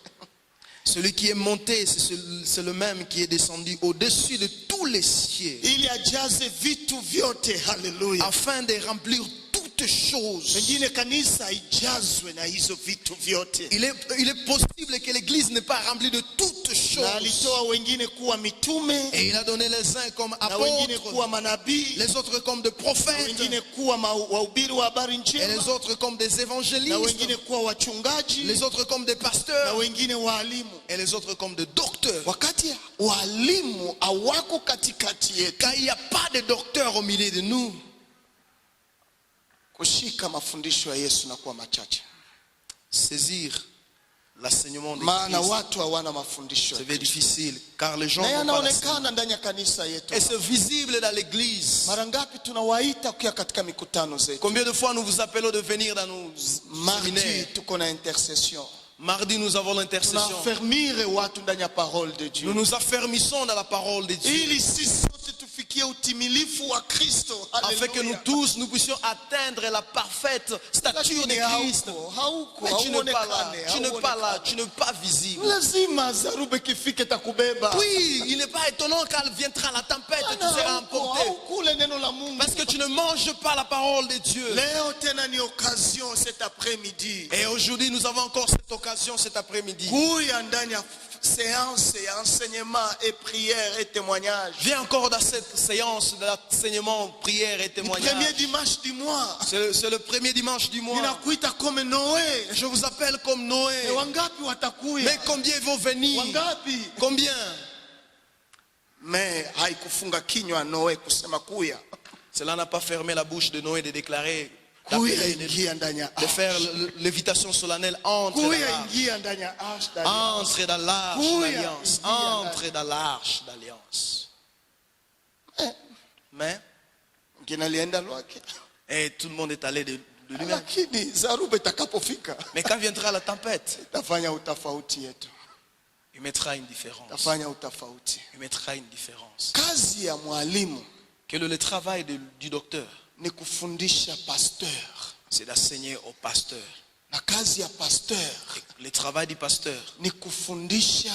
C: Celui qui est monté, c'est le même qui est descendu au-dessus de tous les cieux.
B: Ili ajaze vitu vyote. Haleluya.
C: Afin de remplir toutes choses.
B: Wengine kanisa ijazwe na hizo vitu vyote.
C: Il est possible que l'église n'est pas remplie de toutes choses.
B: Na alitoa wengine kuwa mitume.
C: Et il a donné les uns comme
B: na wengine
C: apôtres,
B: kuwa manabii.
C: les autres comme des prophètes,
B: Wengine kuwa wahubiri wa habari
C: et
B: njema.
C: les autres comme des
B: Na
C: évangélistes,
B: wengine kuwa wachungaji.
C: les autres comme des
B: Na
C: pasteurs,
B: wengine walimu.
C: et les autres comme des docteurs.
B: Wakati walimu hawako katikati yetu.
C: Car il n'y a pas de docteurs au milieu de nous.
B: Kushika mafundisho ya Yesu na kuwa machache.
C: Saisir l'enseignement de
B: Maana
C: Christ,
B: watu hawana mafundisho.
C: c'est difficile, car les gens
B: Na
C: n'ont pas l'enseignement.
B: yanaonekana ndani ya kanisa yetu.
C: Et c'est visible dans l'église.
B: Mara ngapi tunawaita kuja katika mikutano zetu?
C: Combien de fois nous vous appelons de venir dans nos
B: Mardi
C: séminaires?
B: tuko na intercession.
C: Mardi, nous avons l'intercession.
B: Tunafermire watu ndani ya parole de Dieu.
C: Nous nous affermissons dans la parole de Dieu.
B: Ili sisi sote tufikie utimilifu wa Kristo.
C: Afin que nous tous, nous puissions atteindre la parfaite stature de Christ. Mais tu n'es pas là, tu n'es pas là, tu n'es pas visible.
B: Lazima zarube kifike takubeba.
C: Oui, il n'est pas étonnant quand viendra la tempête, tu seras emporté.
B: Haukule neno la Mungu.
C: Parce que tu ne manges pas la parole de Dieu.
B: Leo tena ni occasion cet après-midi.
C: Et aujourd'hui, nous avons encore cette occasion cet après-midi.
B: Kuya ndani ya séance et enseignement et prière et témoignage.
C: Viens encore dans cette séance d'enseignement, prière et
B: Le
C: témoignage.
B: premier dimanche du mois.
C: C'est le premier dimanche du mois.
B: Ninakuita comme Noé.
C: Je vous appelle comme Noé.
B: E wangapi watakuya?
C: Mais combien vont venir?
B: Wangapi?
C: Combien?
B: Mais haikufunga kinywa Noé kusema kuya.
C: Cela n'a pas fermé la bouche de Noé de déclarer,
B: Kuya
C: d'appeler,
B: ingia ndani ya
C: de faire l'invitation solennelle. Entre dans
B: Kuya
C: l'arche.
B: ingia ndani ya arche d'alliance.
C: Entre dans l'arche
B: Kuya
C: d'alliance.
B: ingia
C: Entre dans l'arche d'alliance. Mais,
B: Ngine alienda lwake.
C: et tout le monde est allé de lui-même.
B: Lakini zarube itakapofika
C: Mais quand viendra la tempête,
B: tafanya utafauti yetu.
C: il mettra une différence.
B: Tafanya utafauti.
C: Il mettra une différence.
B: Kazi ya mwalimu
C: Quel est le travail du docteur?
B: ni kufundisha pasteur.
C: C'est d'enseigner au pasteur.
B: Na kazi ya pasteur,
C: Le travail du pasteur,
B: ni kufundisha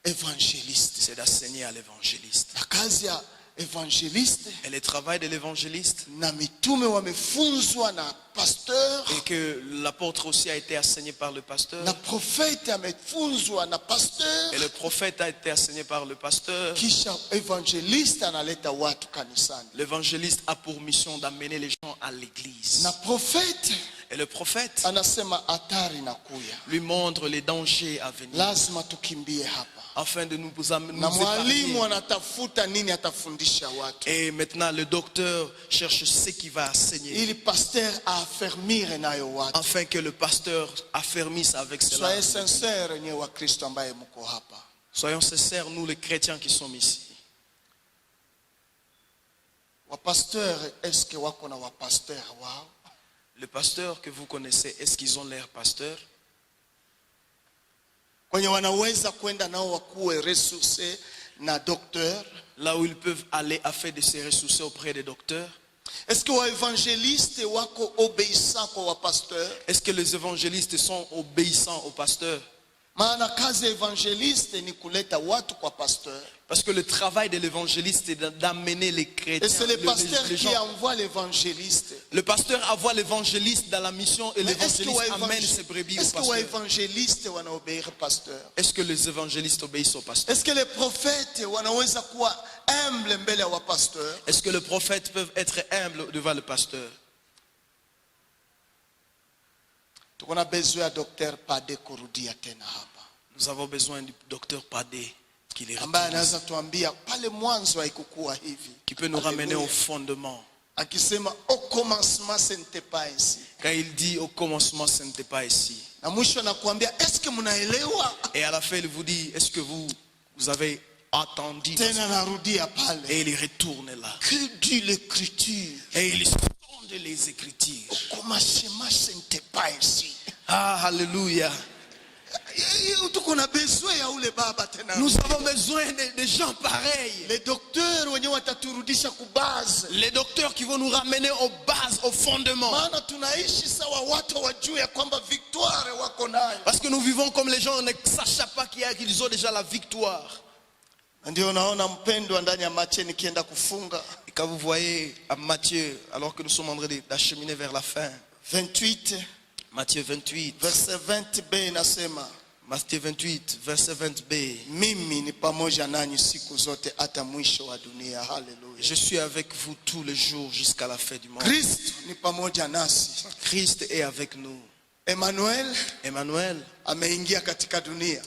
B: évangéliste.
C: c'est d'enseigner à l'évangéliste.
B: Na kazi ya évangéliste,
C: Et le travail de l'évangéliste,
B: na mitume wamefunzwa na pasteur,
C: et que l'apôtre aussi a été enseigné par le pasteur,
B: na prophète amefunzwa na pasteur,
C: et le prophète a été enseigné par le pasteur.
B: kisha évangéliste analeta watu kanisani.
C: L'évangéliste a pour mission d'amener les gens à l'église.
B: Na prophète
C: Et le prophète
B: anasema hatari nakuya,
C: lui montre les dangers à venir,
B: lazima tukimbie hapa.
C: afin de nous
B: Na mwalimu
C: épargner.
B: anatafuta nini atafundisha watu,
C: Et maintenant le docteur cherche ce qu'il va enseigner,
B: ili pasteur aaffermire nayo watu.
C: afin que le pasteur affermisse avec cela.
B: Soyez sincere nyewe wa Kristo ambaye mko hapa.
C: Soyons sincères, nous les chrétiens qui sommes ici.
B: Wapasteur, est-ce que wako na wapasteur wao?
C: Le pasteur que vous connaissez, est-ce qu'ils ont l'air pasteur?
B: Kwenye wanaweza kwenda nao wakuwe ressource na docteur?
C: Là où ils peuvent aller afin de se ressourcer auprès des docteurs?
B: Est-ce que wa évangéliste wako obéissant kwa wapasteur?
C: Est-ce que les évangélistes sont obéissants aux pasteurs?
B: Maana kazi ya evangeliste ni kuleta watu kwa pasteur.
C: Parce que le travail de l'évangéliste est d'amener les chrétiens,
B: Et c'est le pasteur
C: les
B: qui
C: gens.
B: envoie l'évangéliste.
C: Le pasteur envoie l'évangéliste dans la mission et
B: Mais est-ce que
C: l'évangéliste amène ses brebis au
B: wa
C: pasteur.
B: évangéliste wanaobéir pasteur?
C: Est-ce que les évangélistes obéissent au pasteur?
B: Est-ce que les prophètes wanaweza kuwa humble mbele ya wapasteur?
C: Est-ce que les prophètes peuvent être humbles devant le pasteur?
B: Tuko na besoin ya Dr. Pade kurudia tena hapa,
C: Nous avons besoin du docteur Padé qui les
B: ambaye
C: retourne,
B: anaweza tuambia pale mwanzo haikukuwa hivi,
C: qui peut nous ramener au
B: Alléluia.
C: fondement.
B: Akisema au commencement ce n'était pas ainsi,
C: Quand il dit au commencement, ce n'était pas ici.
B: na mwisho anakuambia est-ce que mnaelewa?
C: Et à la fin, il vous dit, est-ce que vous avez attendu?
B: Tena narudia pale,
C: Et il retourne là.
B: que dit l'écriture?
C: Et il sonde les Écritures.
B: Au commencement ce n'était pas ainsi.
C: Ah, alléluia.
B: Tuko na besoin ya ule baba tena.
C: Nous avons besoin de gens pareils.
B: Les docteurs wenye wataturudisha ku base.
C: Les docteurs qui vont nous ramener aux bases, aux fondements.
B: Maana tunaishi sawa watu wajue ya kwamba victoire wako nayo.
C: Parce que nous vivons comme les gens ne sachent pas qu'ils ont déjà la victoire.
B: Ndio naona mpendwa ndani ya Matthieu nikienda kufunga.
C: Et quand vous voyez à Matthieu, alors que nous sommes en train d'acheminer vers la fin,
B: 28
C: Matthieu 28,
B: verset 20b inasema,
C: Matthieu 28, verset 20b.
B: mimi ni pamoja nanyi siku zote hata mwisho wa dunia. Haleluya.
C: Je suis avec vous tous les jours jusqu'à la fin du monde.
B: Kristo ni pamoja nasi.
C: Christ est avec nous.
B: Emmanuel
C: Emmanuel,
B: ameingia katika dunia.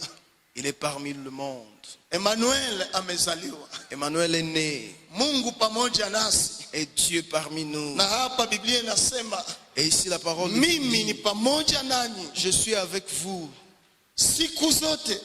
C: il est parmi le monde.
B: Emmanuel amezaliwa.
C: Emmanuel est né.
B: Mungu pamoja nasi.
C: Et Dieu parmi nous.
B: Na hapa Biblia inasema,
C: Et ici la parole de
B: mimi
C: Dieu
B: ni
C: dit,
B: pamoja nanyi
C: je suis avec vous
B: siku zote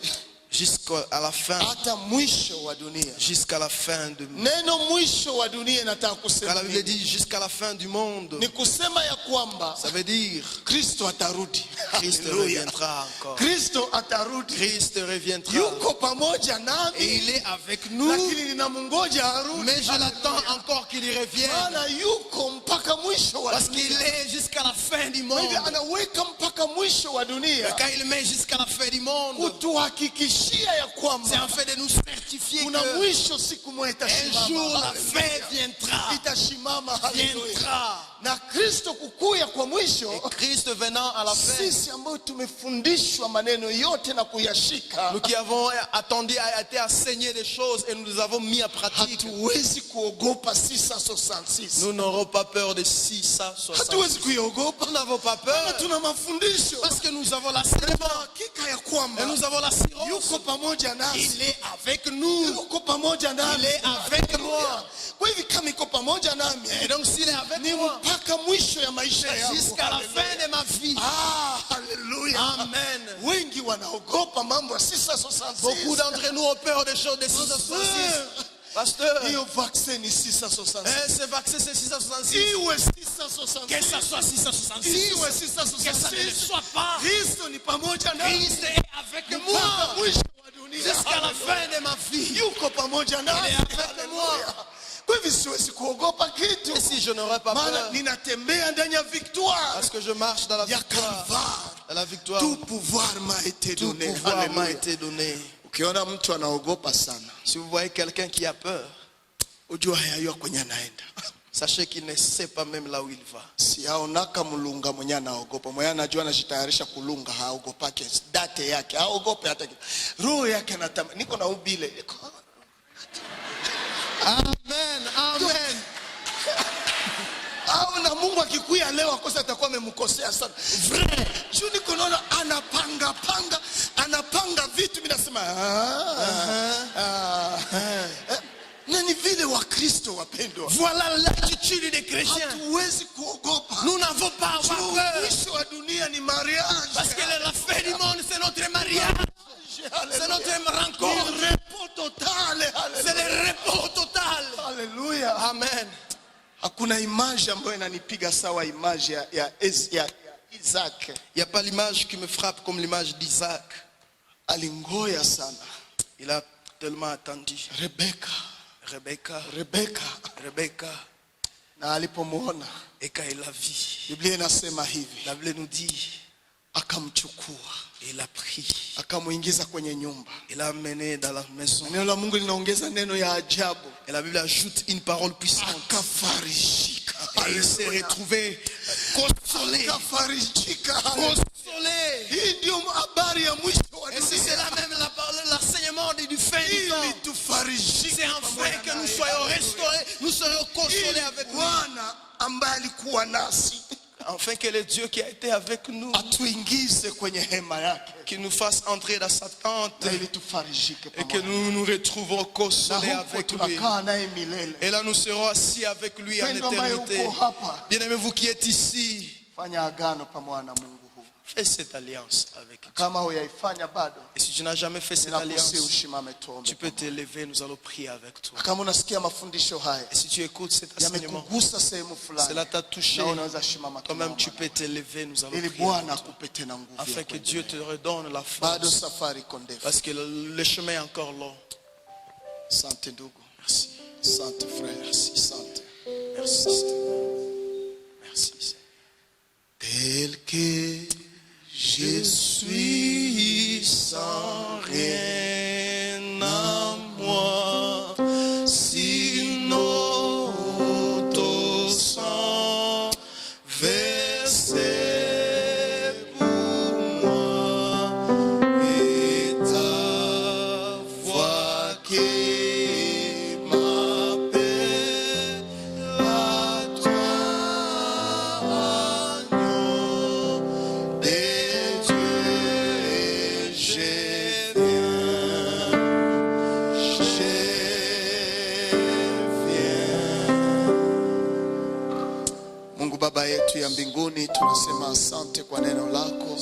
C: jusqu'à la fin.
B: hata mwisho wa dunia.
C: Jusqu'à la fin du monde.
B: Neno mwisho wa dunia nataka
C: Quand
B: kusema
C: la Bible
B: nini?
C: dit jusqu'à la fin du monde,
B: Ni kusema ya kwamba
C: ça veut dire
B: Kristo atarudi.
C: Christ
B: Haleluya.
C: reviendra encore.
B: Kristo atarudi.
C: Christ reviendra.
B: Yuko pamoja
C: Et
B: nami,
C: il est avec nous.
B: lakini ninamngoja arudi.
C: Mais je l'attends encore qu'il y revienne.
B: Maana yuko mpaka mwisho wa
C: Parce qu'il
B: dunia.
C: est jusqu'à la fin du
B: Kwa
C: monde.
B: hivyo anaweka mpaka mwisho wa
C: Et
B: dunia
C: quand il met jusqu'à la fin du monde,
B: kutuhakikishia ya
C: c'est
B: kwamba
C: en fait de nous certifier
B: kuna
C: que
B: mwisho siku moja
C: un jour la
B: itasimama.
C: fin viendra.
B: Itasimama. Haleluya.
C: Viendra.
B: Na Kristo kukuya kwa mwisho,
C: Et Christ venant à la fin,
B: sisi ambao tumefundishwa maneno yote na kuyashika,
C: nous qui avons attendu, a été enseigné des choses et nous les avons mis en pratique,
B: hatuwezi kuogopa 666.
C: nous n'aurons pas peur de 660.
B: Hatuwezi kuiogopa.
C: Nous n'avons pas
B: Maana
C: peur
B: tuna mafundisho.
C: parce que nous avons l'enseignement
B: Hakika ya
C: et
B: kwamba
C: nous avons l'assurance.
B: yuko pamoja nasi.
C: Il est avec nous.
B: Yuko pamoja nami.
C: Il est avec moi.
B: Kwa hivyo kama iko pamoja nami,
C: Et donc s'il est avec
B: ni
C: moi
B: mpaka mwisho ya maisha yangu.
C: jusqu'à la
B: Haleluya.
C: fin de ma vie.
B: Ah, haleluya.
C: Amen.
B: Wengi wanaogopa mambo ya
C: Beaucoup
B: 666.
C: d'entre nous ont peur des choses de 666. Pasteur,
B: Hiyo vaccine ni 666.
C: ce vaccin c'est 666.
B: Iwe
C: Que
B: 666.
C: ça soit 666.
B: Iwe
C: Que ça ne le
B: 666.
C: soit pas.
B: Kristo ni pamoja nami.
C: Christ est avec
B: Mpaka
C: moi
B: mwisho wa dunia.
C: jusqu'à la fin de ma vie.
B: Yuko pamoja nami.
C: Il est avec moi.
B: Kwa hivyo
C: Et si je n'aurais pas peur, parce que je marche dans la victoire. Dans la victoire,
B: tout pouvoir m'a été donné.
C: Si vous voyez quelqu'un qui a peur, sachez qu'il ne sait pas même là où il va.
B: Siaonaka mulunga mwenye anaogopa. Mwenye anajua anajitayarisha kulunga haogopake. Date yake haogope hata kitu. Roho yake anatamani. Niko na ubile.
C: Amen. Amen.
B: Au na Mungu akikuya leo akosa atakuwa amemkosea sana. Vrai. Juu niko naona anapanga vitu mimi nasema nani vile wa Kristo wapendwa.
C: Voilà l'attitude des chrétiens.
B: Hatuwezi kuogopa.
C: Nous n'avons pas peur.
B: Mwisho wa dunia ni mariage.
C: Parce que la fin du monde c'est notre mariage. C'est notre rencontre.
B: Le repos total.
C: C'est le repos total.
B: Alléluia.
C: Amen.
B: Hakuna image ambayo inanipiga sawa image ya Isaac.
C: Il n'y a pas l'image qui me frappe comme l'image d'Isaac.
B: Alingoya sana.
C: Il a tellement attendu. Rebecca.
B: Na alipomuona,
C: et quand il l'a vu,
B: Biblia inasema hivi.
C: La Bible nous dit,
B: akamchukua,
C: il a pris,
B: akamuingiza kwenye nyumba.
C: Il l'a amené dans la maison.
B: Neno la Mungu linaongeza neno ya ajabu.
C: Et la Bible ajoute une parole puissante.
B: Akafarishika.
C: Et il s'est retrouvé consolé. Consolé.
B: Hii ndio habari ya mwisho wa dunia.
C: Et c'est là même la parole, l'enseignement du fin du temps. C'est enfin que nous soyons restaurés, nous serons consolés avec lui.
B: Bwana ambaye alikuwa nasi.
C: Enfin que le Dieu qui a été avec nous,
B: atuingize kwenye hema yake,
C: qui nous fasse entrer dans sa tente, et que nous nous retrouvons consolés avec lui. Et là nous serons assis avec lui en éternité. Bien-aimés, vous qui êtes ici, fais cette alliance avec Dieu. Et si tu n'as jamais fait cette alliance, tu peux t'élever, nous allons prier avec toi. Et si tu écoutes cet enseignement, cela t'a touché, toi-même tu peux t'élever, nous allons prier avec toi, afin que Dieu te redonne la force, parce que le chemin est encore long. Merci.
B: Sainte frère, merci, Sainte.
C: Merci. Merci.
B: Tel que je suis sans rien à moi, sinon ton sang versé pour moi et ta voix qui m'appelle à toi. Baba yetu ya mbinguni, tunasema asante kwa neno lako,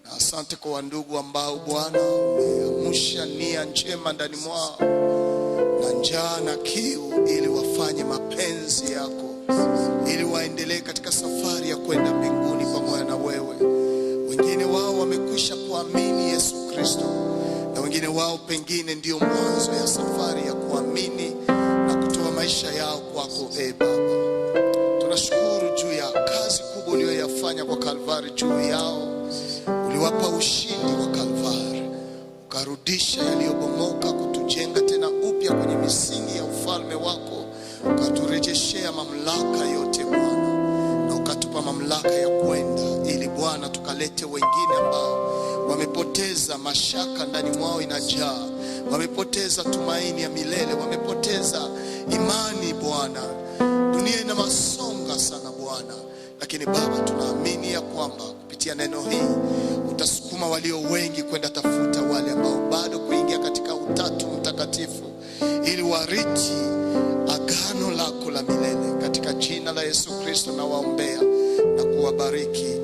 B: na asante kwa wandugu ambao Bwana umeamsha nia njema ndani mwao na njaa na kiu, ili wafanye mapenzi yako, ili waendelee katika safari ya kwenda mbinguni pamoja na wewe. Wengine wao wamekwisha kuamini Yesu Kristo, na wengine wao pengine ndio mwanzo ya safari ya kuamini na kutoa maisha yao kwako. Baba, tunashukuru juu ya kazi kubwa uliyoyafanya kwa Kalvari juu yao. Uliwapa ushindi wa Kalvari, ukarudisha yaliyobomoka, kutujenga tena upya kwenye misingi ya ufalme wako, ukaturejeshea mamlaka yote Bwana, na ukatupa mamlaka ya kwenda, ili Bwana tukalete wengine ambao wamepoteza mashaka ndani mwao inajaa, wamepoteza tumaini ya milele, wamepoteza imani Bwana. Dunia ina masonga sana Bwana, lakini Baba, tunaamini ya kwamba kupitia neno hili utasukuma walio wengi kwenda tafuta wale ambao bado kuingia katika utatu mtakatifu, ili warithi agano lako la milele. Katika jina la Yesu Kristo na waombea na kuwabariki.